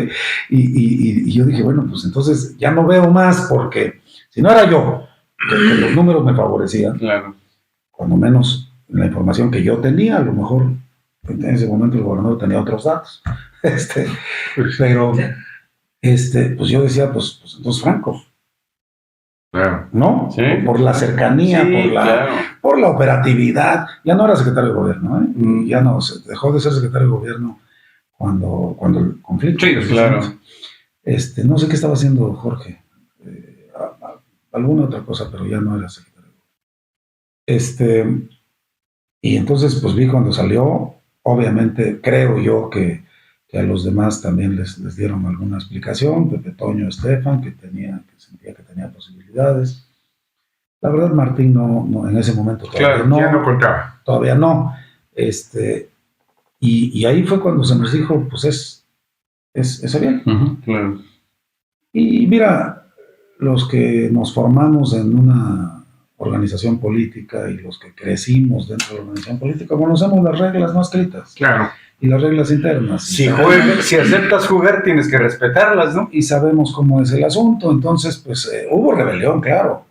Y yo dije, bueno, pues entonces ya no veo más, porque si no era yo, que los números me favorecían, Claro. cuando menos en la información que yo tenía, a lo mejor en ese momento el gobernador tenía otros datos. Pero, pues yo decía, pues entonces Franco, Claro. ¿no? Sí. Por la cercanía, Sí, claro. por la operatividad. Ya no era secretario de gobierno, ¿eh? Mm. Ya no, dejó de ser secretario de gobierno cuando el conflicto. Sí, claro. No sé qué estaba haciendo Jorge. Alguna otra cosa, pero ya no era secretario de gobierno. Y entonces, pues vi cuando salió, obviamente creo yo que a los demás también les dieron alguna explicación, Pepe Toño, Estefan, que sentía que tenía posibilidades. La verdad, Martín no en ese momento todavía Claro, ya no contaba. todavía no. Y ahí fue cuando se nos dijo, pues es bien. Ujú. Claro. Y mira, los que nos formamos en una organización política y los que crecimos dentro de la organización política conocemos las reglas no escritas Claro. y las reglas internas. Si aceptas jugar, tienes que respetarlas, ¿no? Y sabemos cómo es el asunto. Entonces, pues hubo rebelión, claro.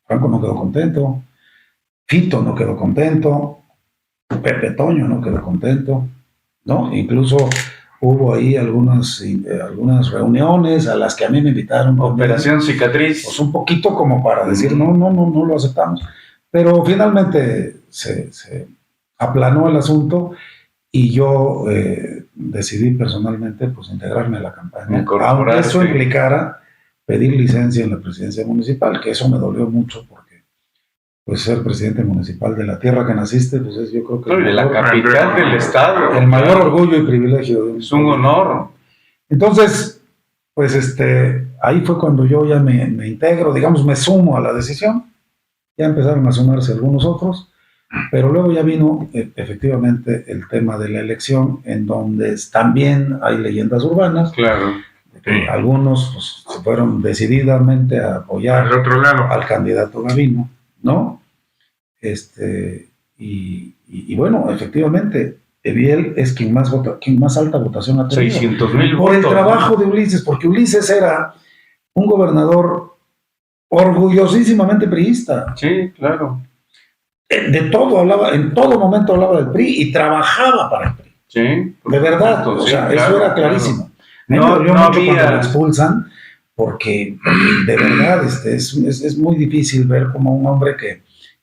Franco no quedó contento, Fito no quedó contento, Pepe Toño no quedó contento, ¿no? Incluso hubo ahí algunas reuniones a las que a mí me invitaron. Operación Cicatriz. Pues un poquito como para decir, no lo aceptamos. Pero finalmente se aplanó el asunto y yo decidí personalmente pues integrarme a la campaña. Aunque eso implicara pedir licencia en la presidencia municipal, que eso me dolió mucho porque pues ser presidente municipal de la tierra que naciste, pues es yo creo que... de la capital del estado. El mayor orgullo y privilegio. Es un honor. Entonces, pues ahí fue cuando yo ya me integro, digamos, me sumo a la decisión. Ya empezaron a sumarse algunos otros, pero luego ya vino efectivamente el tema de la elección, en donde también hay leyendas urbanas. Claro. Algunos pues, se fueron decididamente a apoyar al otro lado al candidato Gavino, ¿no? Y bueno, efectivamente, Eviel es quien más alta votación ha tenido. 600,000 por votos. el trabajo de Ulises, porque Ulises era un gobernador orgullosísimamente priista. Sí, claro. De todo hablaba, en todo momento hablaba del PRI y trabajaba para el PRI. Sí. De verdad, Sí, o sea, claro, eso era clarísimo. Claro. Me dolió mucho había... cuando lo expulsan, porque de verdad es muy difícil ver como un hombre que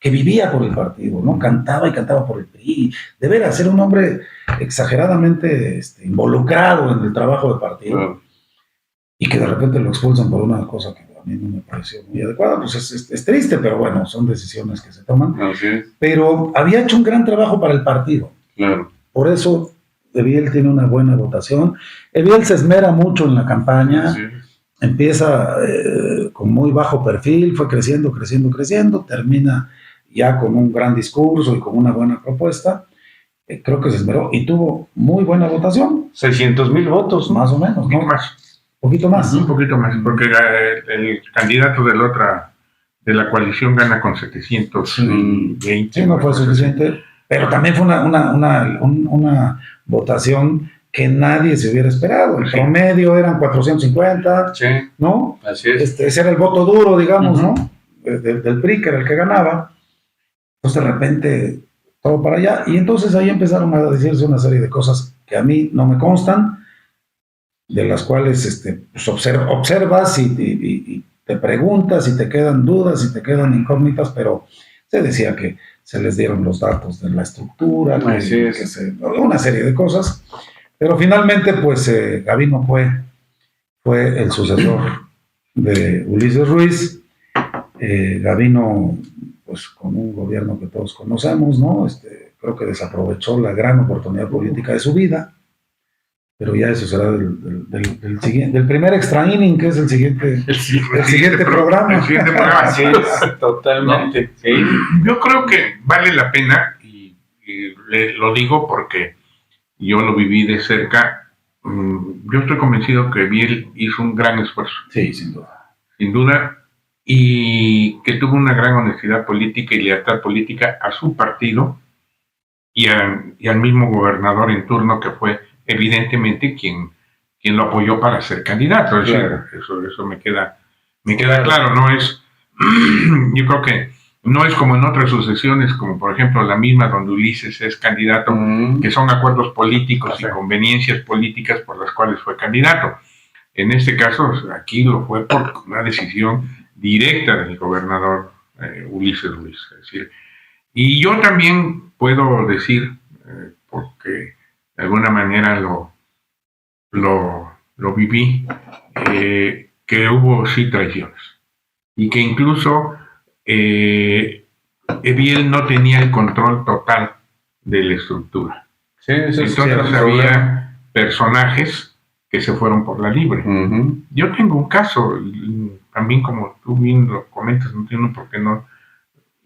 vivía por el partido, ¿no? Cantaba y cantaba por el PRI. De veras, era un hombre exageradamente involucrado en el trabajo del partido. Claro. Y que de repente lo expulsan por una cosa que a mí no me pareció muy adecuada. Pues es triste, pero bueno, son decisiones que se toman. Así es. Pero había hecho un gran trabajo para el partido. Claro. Por eso Eviel tiene una buena votación. Eviel se esmera mucho en la campaña. Sí. Empieza con muy bajo perfil, fue creciendo, termina ya con un gran discurso y con una buena propuesta. Creo que se esmeró y tuvo muy buena votación. 600,000 votos, Más o menos, ¿no? Poquito más. Un poquito más, porque el candidato de la coalición gana con 720. Sí, no fue suficiente, pero también fue una votación que nadie se hubiera esperado. El promedio eran 450, sí, ¿no? Así es. Ese era el voto duro, digamos, ¿no? Del PRI, que era el que ganaba. Entonces, de repente, todo para allá. Y entonces ahí empezaron a decirse una serie de cosas que a mí no me constan, de las cuales pues observas y te preguntas y te quedan dudas y te quedan incógnitas, pero se decía que se les dieron los datos de la estructura, una serie de cosas. Pero finalmente, pues, Gavino fue el sucesor de Ulises Ruiz. Gavino, pues, con un gobierno que todos conocemos, ¿no? Creo que desaprovechó la gran oportunidad política de su vida. Pero ya eso será del primer extra inning, que es el siguiente programa. El siguiente programa, sí, totalmente. ¿No? Sí. Yo creo que vale la pena, y lo digo porque yo lo viví de cerca. Yo estoy convencido que Biel hizo un gran esfuerzo. Sí, sin duda. Sin duda, y que tuvo una gran honestidad política y lealtad política a su partido y al mismo gobernador en turno, que fue evidentemente quien lo apoyó para ser candidato. Es decir, eso me queda claro. No es, yo creo que no es como en otras sucesiones, como por ejemplo la misma donde Ulises es candidato, que son acuerdos políticos y conveniencias políticas por las cuales fue candidato. En este caso, aquí lo fue por una decisión directa del gobernador Ulises Ruiz. Es decir, y yo también puedo decir, porque de alguna manera lo viví, que hubo sí traiciones y que incluso Eviel no tenía el control total de la estructura. Sí, entonces había personajes que se fueron por la libre. Yo tengo un caso, también como tú bien lo comentas, no entiendo por qué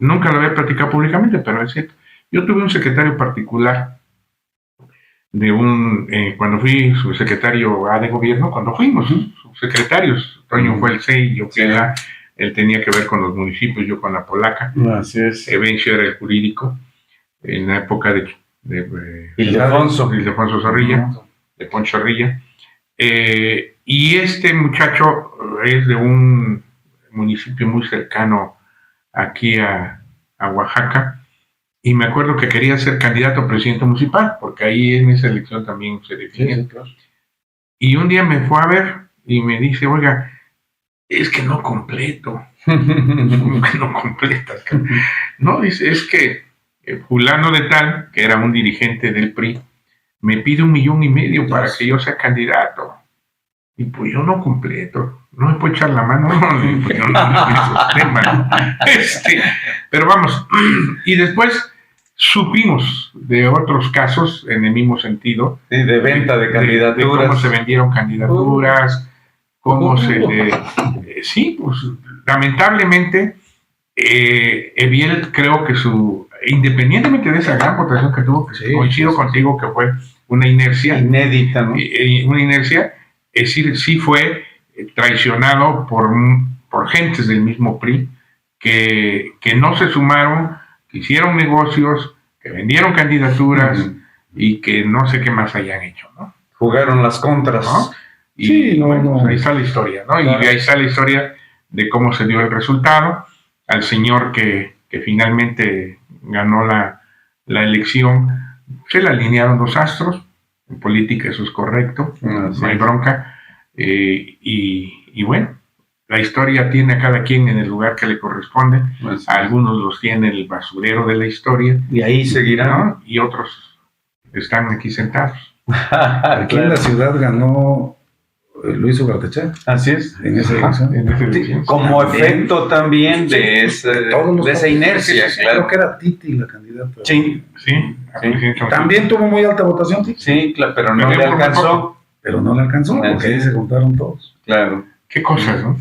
nunca lo había platicado públicamente, pero es cierto. Yo tuve un secretario particular cuando fui subsecretario A de gobierno, cuando fuimos subsecretarios. Toño fue el CEI, yo que era, él tenía que ver con los municipios, yo con la polaca. Así es. Evencio era el jurídico, en la época de Ildefonso Zorrilla, de Poncho Zorrilla. Y este muchacho es de un municipio muy cercano aquí a Oaxaca, y me acuerdo que quería ser candidato a presidente municipal, porque ahí en esa elección también se definía. Sí, claro. Y un día me fue a ver y me dice, oiga, es que no completo. ¿Cómo que no completas? No, dice, es que fulano de tal, que era un dirigente del PRI, me pide 1,5 millones para que yo sea candidato. Y pues yo no completo, no me puedo echar la mano, pues yo no me esos temas, ¿no? Pero vamos, y después supimos de otros casos en el mismo sentido. Sí, de venta de candidaturas. De cómo se vendieron candidaturas, cómo sí, pues lamentablemente, Eviel creo que independientemente de esa gran votación que tuvo, que coincido contigo que fue una inercia. Inédita, ¿no? Una inercia, es decir, sí fue traicionado por gentes del mismo PRI que no se sumaron, que hicieron negocios, que vendieron candidaturas y que no sé qué más hayan hecho, ¿no? Jugaron las contras. ¿No? Y bueno, ahí está la historia, ¿no? Claro. Y ahí está la historia de cómo se dio el resultado. Al señor que finalmente ganó la elección, se le alinearon los astros. En política eso es correcto, no hay bronca. Y bueno, la historia tiene a cada quien en el lugar que le corresponde. A algunos los tiene el basurero de la historia. Y ahí seguirán. ¿No? Y otros están aquí sentados. Aquí en la ciudad ganó Luis Ugarteche. Así es. En esa elección. Sí, como efecto también de esa inercia, claro. Creo que era Titi la candidata. Sí. También tuvo muy alta votación, Titi. Sí, claro, pero no le alcanzó. Pero no le alcanzó, porque ahí se juntaron todos. Claro. Qué cosas, ¿no?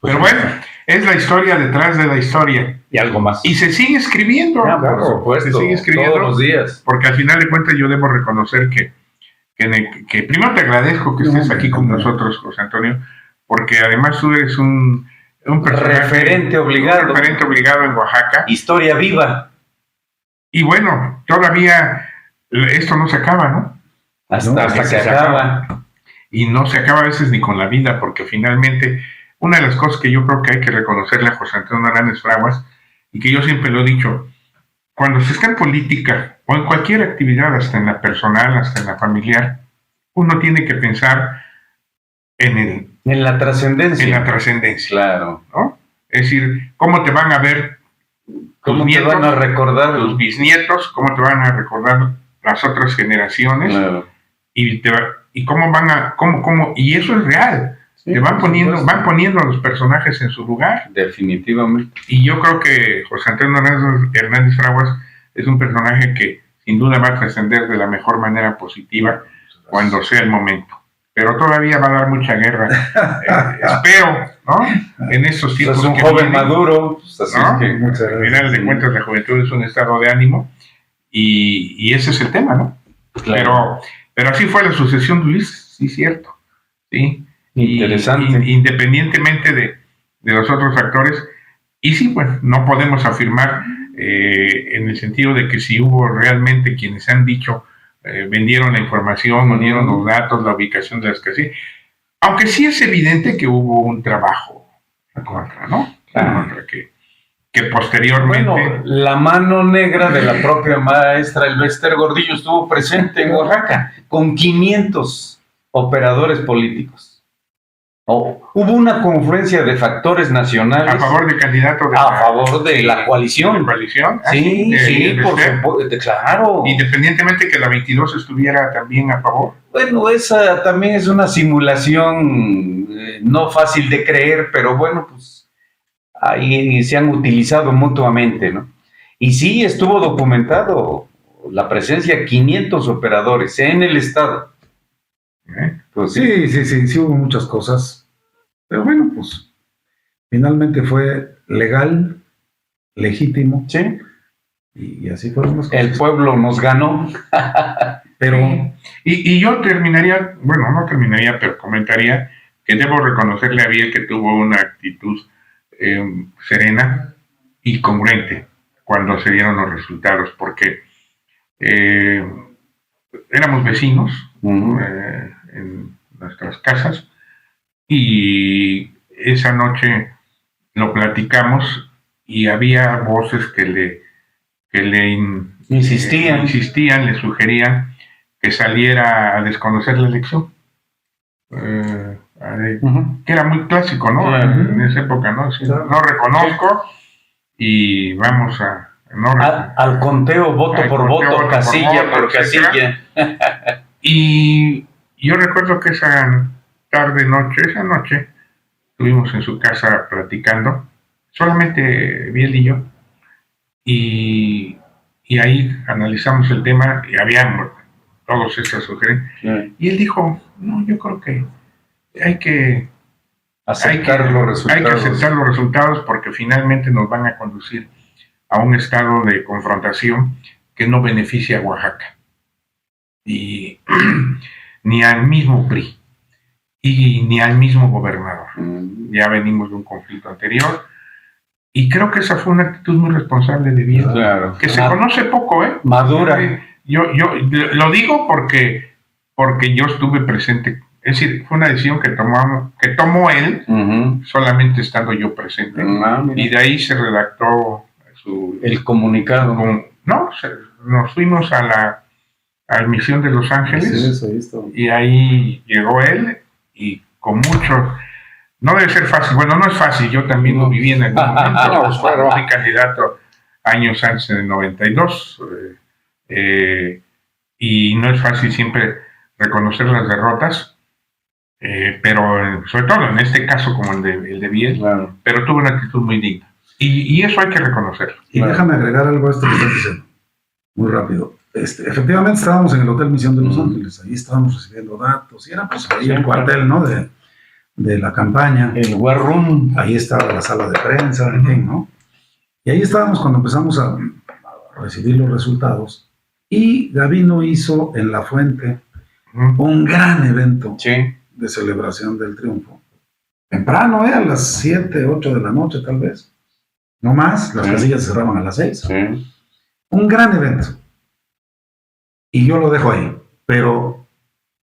Pero bueno, es la historia detrás de la historia. Y algo más. Y se sigue escribiendo. Por supuesto. Se sigue escribiendo. Todos los días. Porque al final de cuentas yo debo reconocer que primero te agradezco que estés aquí con nosotros, José Antonio, porque además tú eres un referente obligado. Un referente obligado en Oaxaca. Historia viva. Y bueno, todavía esto no se acaba, ¿no? Hasta que se acaba. Y no se acaba a veces ni con la vida, porque finalmente una de las cosas que yo creo que hay que reconocerle a José Antonio Hernández Fraguas, y que yo siempre lo he dicho, cuando se está en política o en cualquier actividad, hasta en la personal, hasta en la familiar, uno tiene que pensar en la trascendencia. En la trascendencia. Claro. ¿No? Es decir, ¿cómo te van a ver ¿Cómo te van a recordar los bisnietos? ¿Cómo te van a recordar las otras generaciones? Claro. Y cómo van a... y eso es real. Sí, van poniendo a los personajes en su lugar. Definitivamente. Y yo creo que José Antonio Hernández Fraguas es un personaje que sin duda va a trascender de la mejor manera positiva cuando sea el momento. Pero todavía va a dar mucha guerra. Espero, ¿no? En estos tiempos. Es un joven maduro. Pues así ¿no? Es que, al final de cuentas, la juventud es un estado de ánimo. Y ese es el tema, ¿no? Claro. Pero así fue la sucesión de Ulises, sí, cierto. Sí. Interesante. Independientemente de los otros factores. Y sí, pues no podemos afirmar en el sentido de que si hubo realmente quienes han dicho vendieron la información, vendieron los datos, la ubicación de las casillas. Aunque sí es evidente que hubo un trabajo en contra, ¿no? Que posteriormente... Bueno, la mano negra de la propia maestra Elbester Gordillo estuvo presente en Oaxaca con 500 operadores políticos. Hubo una confluencia de factores nacionales a favor del candidato a favor de la coalición. Sí, por supuesto, claro. Independientemente que la 22 estuviera también a favor. Bueno, esa también es una simulación no fácil de creer, pero bueno, pues ahí se han utilizado mutuamente, ¿no? Y sí, estuvo documentado la presencia de 500 operadores en el estado. Pues sí, hubo muchas cosas, pero bueno, pues finalmente fue legal, legítimo, sí, y así fueron las cosas. El pueblo nos ganó. Pero Y yo terminaría, bueno, no terminaría, pero comentaría que debo reconocerle a Biel que tuvo una actitud serena y congruente cuando se dieron los resultados, porque éramos vecinos en nuestras casas y esa noche lo platicamos y había voces que le insistían, le sugerían que saliera a desconocer la elección. Que era muy clásico, ¿no? En esa época, ¿no? Sí, no reconozco y vamos a... al conteo voto por voto, casilla por casilla. Y yo recuerdo que esa noche, estuvimos en su casa platicando, solamente Biel y yo, y ahí analizamos el tema y había todos esas sugerencias. Y él dijo, no, yo creo que hay que aceptar los resultados porque finalmente nos van a conducir a un estado de confrontación que no beneficia a Oaxaca y ni al mismo PRI y ni al mismo gobernador. Ya venimos de un conflicto anterior y creo que esa fue una actitud muy responsable de Biel, que se conoce poco, madura. Yo lo digo porque yo estuve presente. Es decir, fue una decisión que tomó él, solamente estando yo presente. Y de ahí se redactó el comunicado. Nos fuimos a la misión de Los Ángeles y ahí llegó él y con mucho... No debe ser fácil, bueno, no es fácil, yo también lo viví en algún momento, fui candidato años antes, en el 92, y no es fácil siempre reconocer las derrotas, pero sobre todo en este caso como el de Biel, pero tuvo una actitud muy digna. Y eso hay que reconocerlo. Y déjame agregar algo a esto que estás diciendo, muy rápido. Efectivamente estábamos en el Hotel Misión de Los Ángeles, ahí estábamos recibiendo datos, y era pues ahí el cuartel, ¿no?, de la campaña. El War Room. Ahí estaba la sala de prensa, en fin, ¿no? Y ahí estábamos cuando empezamos a recibir los resultados, y Gavino hizo en La Fuente un gran evento de celebración del triunfo. Temprano, a las 7, 8 de la noche tal vez. No más, las casillas se cerraban a las 6. Un gran evento. Y yo lo dejo ahí. Pero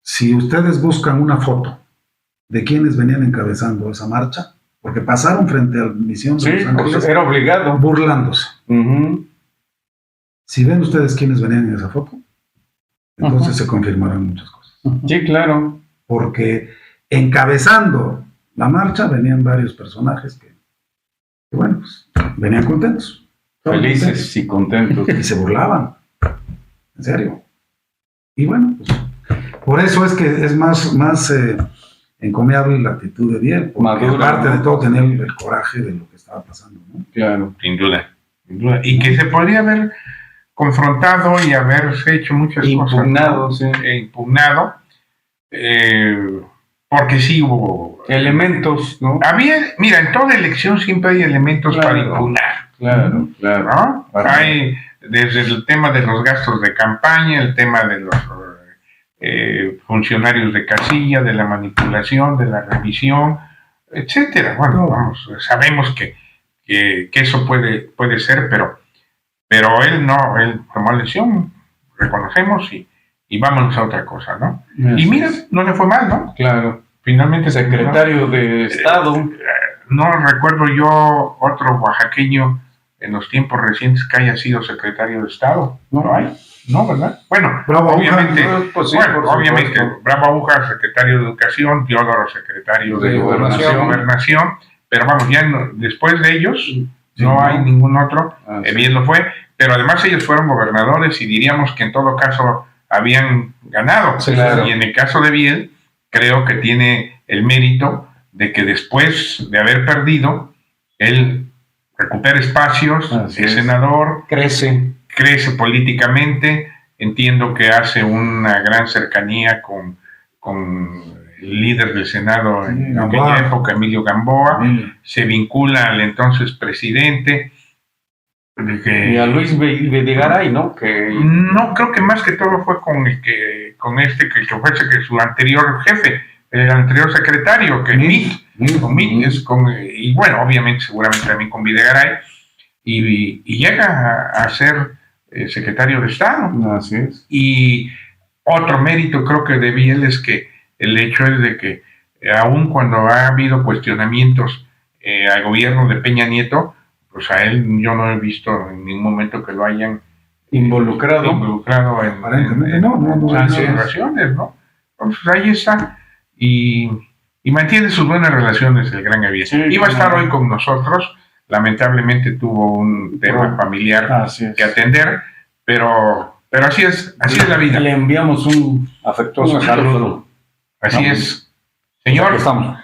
si ustedes buscan una foto de quienes venían encabezando esa marcha, porque pasaron frente a la misión de Los Ángeles, era obligado, burlándose. Si ven ustedes quiénes venían en esa foto, entonces se confirmarán muchas cosas. Sí, claro. Porque encabezando la marcha venían varios personajes que bueno, pues, venían contentos. Felices y contentos. Y se burlaban. En serio. Y bueno, pues, por eso es que es más encomiable la actitud de Biel, porque aparte de todo tenía el coraje de lo que estaba pasando, ¿no? Claro, sin duda. Y que se podría haber confrontado y haberse hecho muchas cosas. Impugnado, porque sí hubo elementos, ¿no? Mira, en toda elección siempre hay elementos para impugnar. Claro. ¿No? Hay desde el tema de los gastos de campaña, el tema de los funcionarios de casilla, de la manipulación, de la revisión, etcétera. Bueno, sabemos que eso puede ser, pero él no, él tomó la lección, reconocemos y vámonos a otra cosa, ¿no? Y mira, no le fue mal, ¿no? Claro. Finalmente secretario de Estado. No recuerdo yo otro oaxaqueño en los tiempos recientes que haya sido secretario de Estado. ¿No hay? No, ¿verdad? Bueno, Bravo obviamente, obviamente, Bravo Aguja, secretario de Educación, Teodoro, secretario de Gobernación, pero vamos, ya después de ellos no hay ningún otro, bien lo fue, pero además ellos fueron gobernadores y diríamos que en todo caso habían ganado. Claro. Y en el caso de Biel, creo que tiene el mérito de que después de haber perdido, él recupera espacios, es senador, crece políticamente, entiendo que hace una gran cercanía con el líder del Senado en aquella época, Emilio Gamboa, se vincula al entonces presidente, Y a Luis Videgaray, ¿no? Que no, creo que más que todo fue con que fue su anterior jefe, el anterior secretario, que y bueno, obviamente, seguramente también con Videgaray, y llega a ser secretario de Estado. Así es. Y otro mérito creo que de Biel es que el hecho es de que aun cuando ha habido cuestionamientos al gobierno de Peña Nieto, pues a él yo no he visto en ningún momento que lo hayan involucrado en situaciones, ¿no? Entonces ahí está. Y mantiene sus buenas relaciones el gran Gabriel. Sí, iba a estar hoy con nosotros, lamentablemente tuvo un tema familiar que atender, pero así es la vida. Le enviamos un afectuoso saludo. Así es. Señor. Aquí estamos.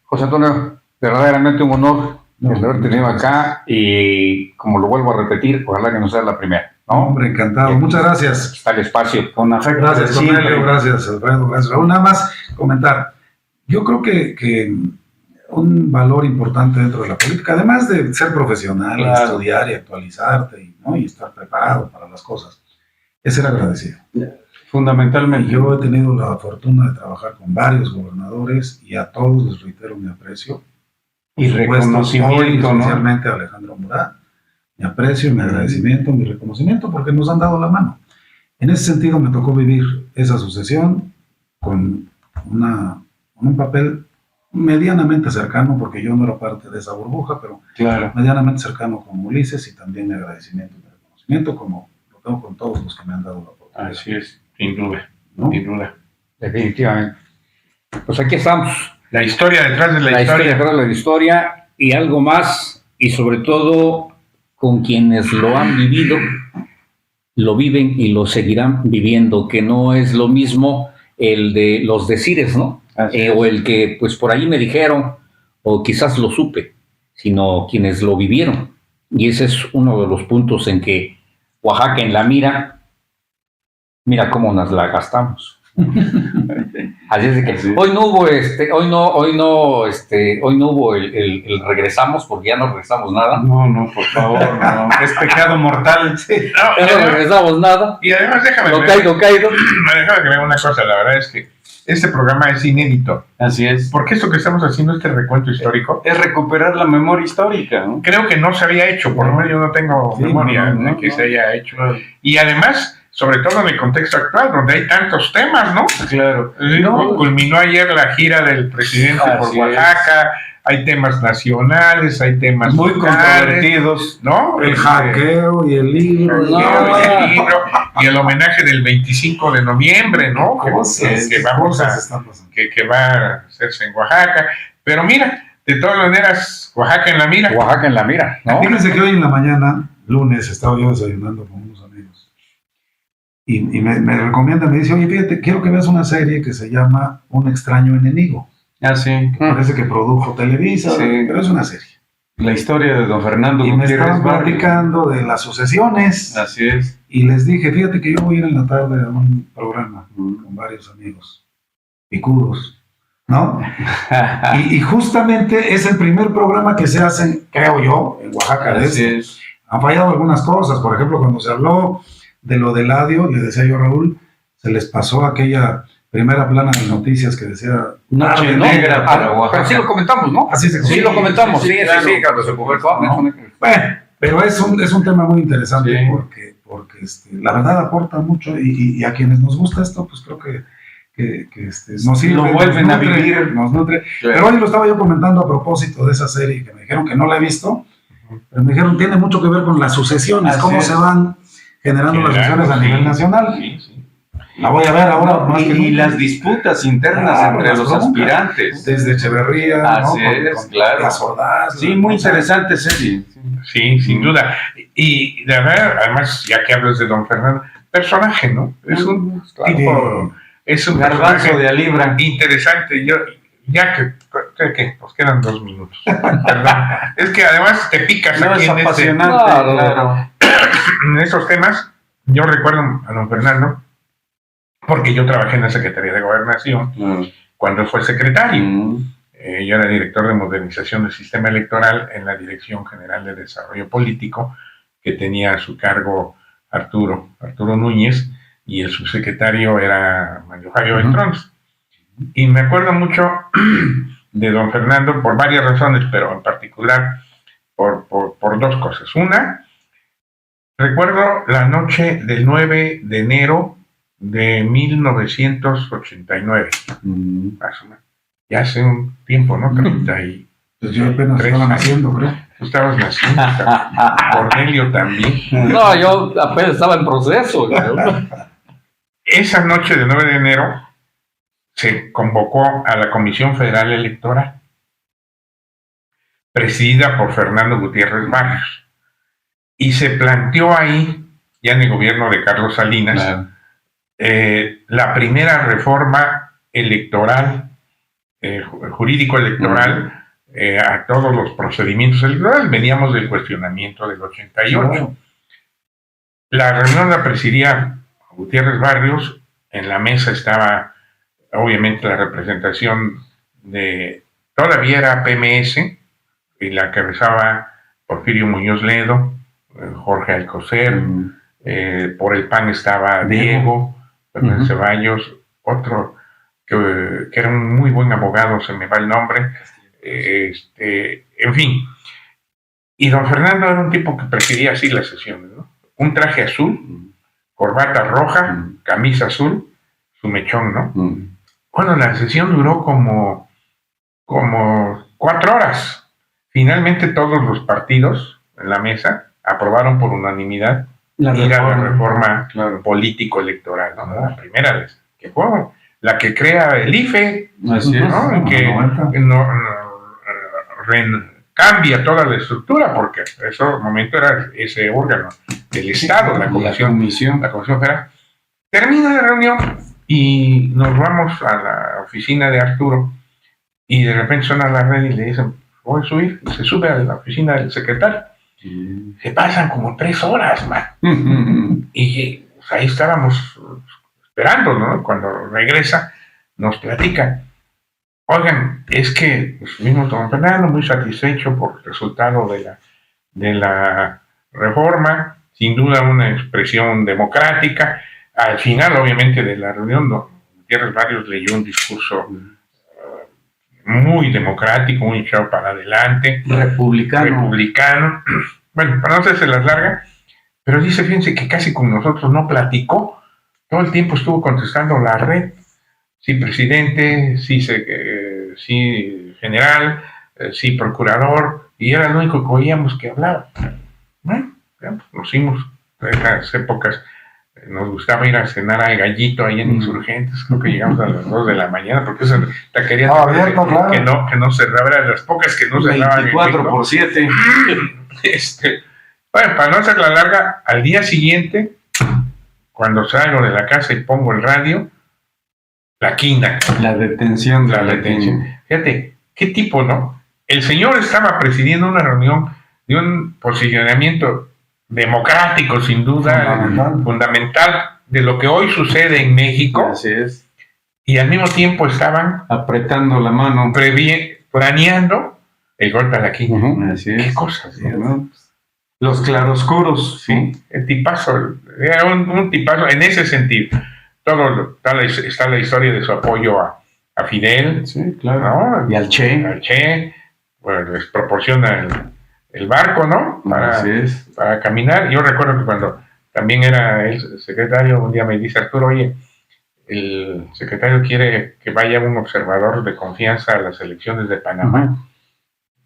José Antonio, verdaderamente un honor el haber tenido acá, y como lo vuelvo a repetir, ojalá que no sea la primera. No, hombre, encantado. Muchas gracias. Está el espacio. Con afecto. Gracias, Cornelio. Gracias, Alfredo. Gracias. Raúl, nada más comentar. Yo creo que un valor importante dentro de la política, además de ser profesional, estudiar y actualizarte y estar preparado para las cosas, es ser agradecido. Fundamentalmente. Yo he tenido la fortuna de trabajar con varios gobernadores y a todos les reitero mi aprecio. Y reconocimiento, especialmente a Alejandro Murat, mi aprecio, mi agradecimiento, mi reconocimiento, porque nos han dado la mano. En ese sentido me tocó vivir esa sucesión con un papel medianamente cercano, porque yo no era parte de esa burbuja, pero medianamente cercano con Ulises, y también mi agradecimiento y mi reconocimiento, como lo tengo con todos los que me han dado la oportunidad. Así es, sin duda, ¿no? Sin duda. Definitivamente. Pues aquí estamos. La historia detrás de la historia detrás de la historia, y algo más, y sobre todo con quienes lo han vivido, lo viven y lo seguirán viviendo, que no es lo mismo el de los decires, ¿no? O el que pues por ahí me dijeron, o quizás lo supe, sino quienes lo vivieron. Y ese es uno de los puntos en que Oaxaca en la mira cómo nos la gastamos. Así es de que hoy no hubo el regresamos, porque ya no regresamos nada. No, por favor, no. Es pecado mortal. Ya no regresamos nada. Y además déjame que vea una cosa, la verdad es que este programa es inédito. Así es. Porque esto que estamos haciendo, este recuento histórico, es recuperar la memoria histórica, ¿no? Creo que no se había hecho, por lo menos yo no tengo memoria de que se haya hecho. Y además, sobre todo en el contexto actual, donde hay tantos temas, ¿no? Claro. Culminó ayer la gira del presidente por Oaxaca, hay temas nacionales, hay temas muy controvertidos, ¿no? El hackeo y el libro. Y el homenaje del 25 de noviembre, ¿no? Que va a hacerse en Oaxaca. Pero mira, de todas maneras, Oaxaca en la mira. Oaxaca en la mira, ¿no? Fíjense que hoy en la mañana, lunes, estaba yo desayunando con unos amigos. Y me recomienda, me dice, oye, fíjate, quiero que veas una serie que se llama Un extraño enemigo. Ah, sí. Parece que produjo Televisa, pero es una serie. La historia de don Fernando y Gutiérrez. Me estaban platicando de las sucesiones. Así es. Y les dije, fíjate que yo voy a ir en la tarde a un programa con varios amigos picudos, ¿no? y justamente es el primer programa que se hace, creo yo, en Oaxaca. Han fallado algunas cosas, por ejemplo, cuando se habló de lo del Eladio, le decía yo a Raúl, se les pasó aquella primera plana de noticias que decía Noche Negra para Oaxaca. Pero sí lo comentamos, ¿no? Así se sí lo comentamos, sí, cuando se publicó. Bueno, pero es un tema muy interesante porque la verdad aporta mucho y a quienes nos gusta esto, pues creo que nos sirve, lo vuelven a vivir, nos nutre. Pero hoy lo estaba yo comentando a propósito de esa serie que me dijeron que no la he visto, pero me dijeron tiene mucho que ver con las sucesiones, cómo se van generando las sucesiones a nivel nacional. La voy a ver ahora. Y las disputas internas entre los aspirantes. Desde Echeverría, así es, claro. Las Ordaz. Sí, muy interesante serie. Sí, sin duda. Y de verdad, además, ya que hablas de don Fernando, personaje, ¿no? Es un garbanzo de a libra. Interesante. Yo, ya que nos quedan 2 minutos. Perdón. Es que además te picas aquí en apasionante, claro. En estos temas. Yo recuerdo a don Fernando, porque yo trabajé en la Secretaría de Gobernación cuando fue secretario. Yo era director de modernización del sistema electoral en la Dirección General de Desarrollo Político que tenía a su cargo Arturo Núñez, y el subsecretario era Mario Fabio Beltrán. Y me acuerdo mucho de don Fernando por varias razones, pero en particular por dos cosas. Una, recuerdo la noche del 9 de enero de 1989, más o menos. Ya hace un tiempo, ¿no? 30 y... Pues yo apenas estaba naciendo, creo. Tú estabas naciendo, Cornelio también. No, yo apenas estaba en proceso. Esa noche del 9 de enero se convocó a la Comisión Federal Electoral, presidida por Fernando Gutiérrez Barrios, y se planteó ahí, ya en el gobierno de Carlos Salinas, la primera reforma electoral, jurídico electoral, a todos los procedimientos electorales. Veníamos del cuestionamiento del 88. La reunión la presidía Gutiérrez Barrios. En la mesa estaba obviamente la representación de, todavía era PMS, y la encabezaba Porfirio Muñoz Ledo, Jorge Alcocer, por el PAN estaba Diego Fernández Ceballos, otro que era un muy buen abogado, se me va el nombre, en fin. Y don Fernando era un tipo que prefería así las sesiones, ¿no? Un traje azul, corbata roja, camisa azul, su mechón, ¿no? Bueno, la sesión duró como 4 horas. Finalmente todos los partidos en la mesa aprobaron por unanimidad la reforma político-electoral, ¿no? La primera vez, que fue la que crea el IFE, así es, ¿no? Que cambia toda la estructura, porque en ese momento era ese órgano del Estado, la Comisión Federal. Termina la reunión y nos vamos a la oficina de Arturo, y de repente suena la red y le dicen, voy a subir, y se sube a la oficina del secretario. Se pasan como 3 horas, man. Y pues, ahí estábamos esperando, ¿no? Cuando regresa, nos platica. Oigan, es que vimos don Fernando muy satisfecho por el resultado de la reforma, sin duda una expresión democrática. Al final, obviamente, de la reunión, don Gutiérrez Barrios leyó un discurso muy democrático, muy echado para adelante. Republicano. Bueno, para no hacerse las largas, pero dice, fíjense que casi con nosotros no platicó, todo el tiempo estuvo contestando la red, sí presidente, sí general, sí procurador, y era lo único que oíamos que hablaba. Bueno, nos fuimos en esas épocas. Nos gustaba ir a cenar al Gallito ahí en Insurgentes, creo que llegamos a las 2 de la mañana, porque esa taquería que no cerraba, era de las pocas que no cerraban. 24/7. Bueno, para no hacer la larga, al día siguiente, cuando salgo de la casa y pongo el radio, la quina. La detención. Fíjate, qué tipo, ¿no? El señor estaba presidiendo una reunión de un posicionamiento democrático, sin duda, fundamental de lo que hoy sucede en México. Así es. Y al mismo tiempo estaban apretando la mano, planeando el golpe a la quina. Así es. Qué cosas, ¿no? Los claroscuros, sí. El tipazo, era un tipazo en ese sentido. Está la historia de su apoyo a Fidel, sí, claro, ¿no? Y al Che. Bueno, les proporciona el barco, ¿no? Para caminar. Yo recuerdo que cuando también era el secretario, un día me dice Arturo, oye, el secretario quiere que vaya un observador de confianza a las elecciones de Panamá.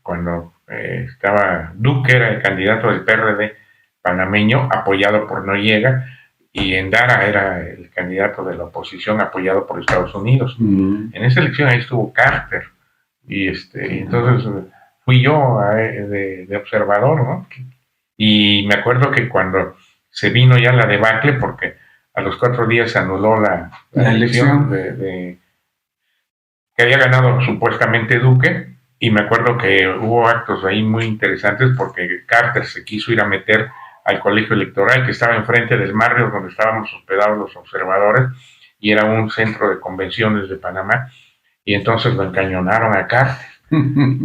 Cuando estaba Duque, era el candidato del PRD panameño, apoyado por Noriega, y Endara era el candidato de la oposición, apoyado por Estados Unidos. En esa elección ahí estuvo Carter, y entonces fui yo de observador, ¿no? Y me acuerdo que cuando se vino ya la debacle, porque a los 4 días se anuló la elección que había ganado supuestamente Duque, y me acuerdo que hubo actos ahí muy interesantes porque Carter se quiso ir a meter al colegio electoral que estaba enfrente del barrio donde estábamos hospedados los observadores, y era un centro de convenciones de Panamá, y entonces lo encañonaron a Carter.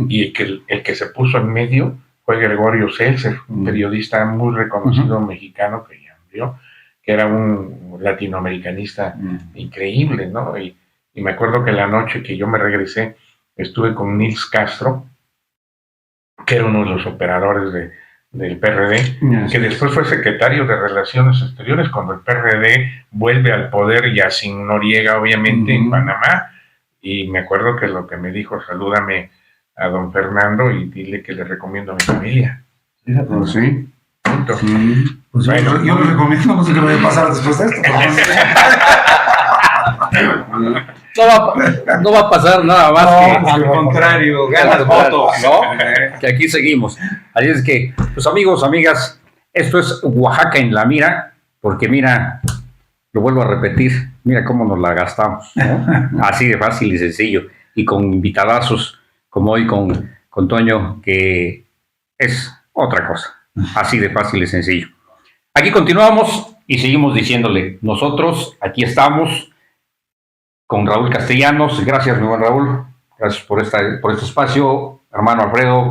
Y el que se puso en medio fue fue Gregorio Seltzer, un periodista muy reconocido mexicano que ya murió, que era un latinoamericanista increíble, ¿no? Y me acuerdo que la noche que yo me regresé, estuve con Nils Castro, que era uno de los operadores del PRD, que después fue secretario de Relaciones Exteriores cuando el PRD vuelve al poder, ya sin Noriega, obviamente, en Panamá. Y me acuerdo que lo que me dijo, salúdame a don Fernando y dile que le recomiendo a mi familia. Sí. Punto. Pues Bueno, yo le recomiendo, no sé qué vaya a pasar después de esto. No va a pasar nada más que Al contrario, ganas votos. ¿no? Que aquí seguimos. Así es que, pues amigos, amigas, esto es Oaxaca en la mira, porque mira, lo vuelvo a repetir, mira cómo nos la gastamos, ¿no? Así de fácil y sencillo, y con invitadazos como hoy con Toño, que es otra cosa, así de fácil y sencillo. Aquí continuamos y seguimos diciéndole, nosotros aquí estamos con Raúl Castellanos. Gracias, mi buen Raúl. Gracias por este espacio. Hermano Alfredo,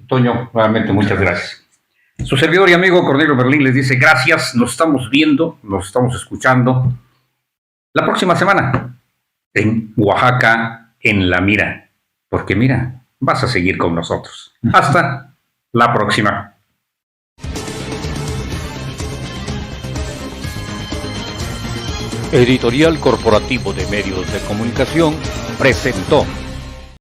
Toño, nuevamente muchas gracias. Su servidor y amigo Cornelio Merlín les dice gracias. Nos estamos viendo, nos estamos escuchando la próxima semana en Oaxaca en la mira. Porque mira, vas a seguir con nosotros. Hasta la próxima. Editorial Corporativo de Medios de Comunicación presentó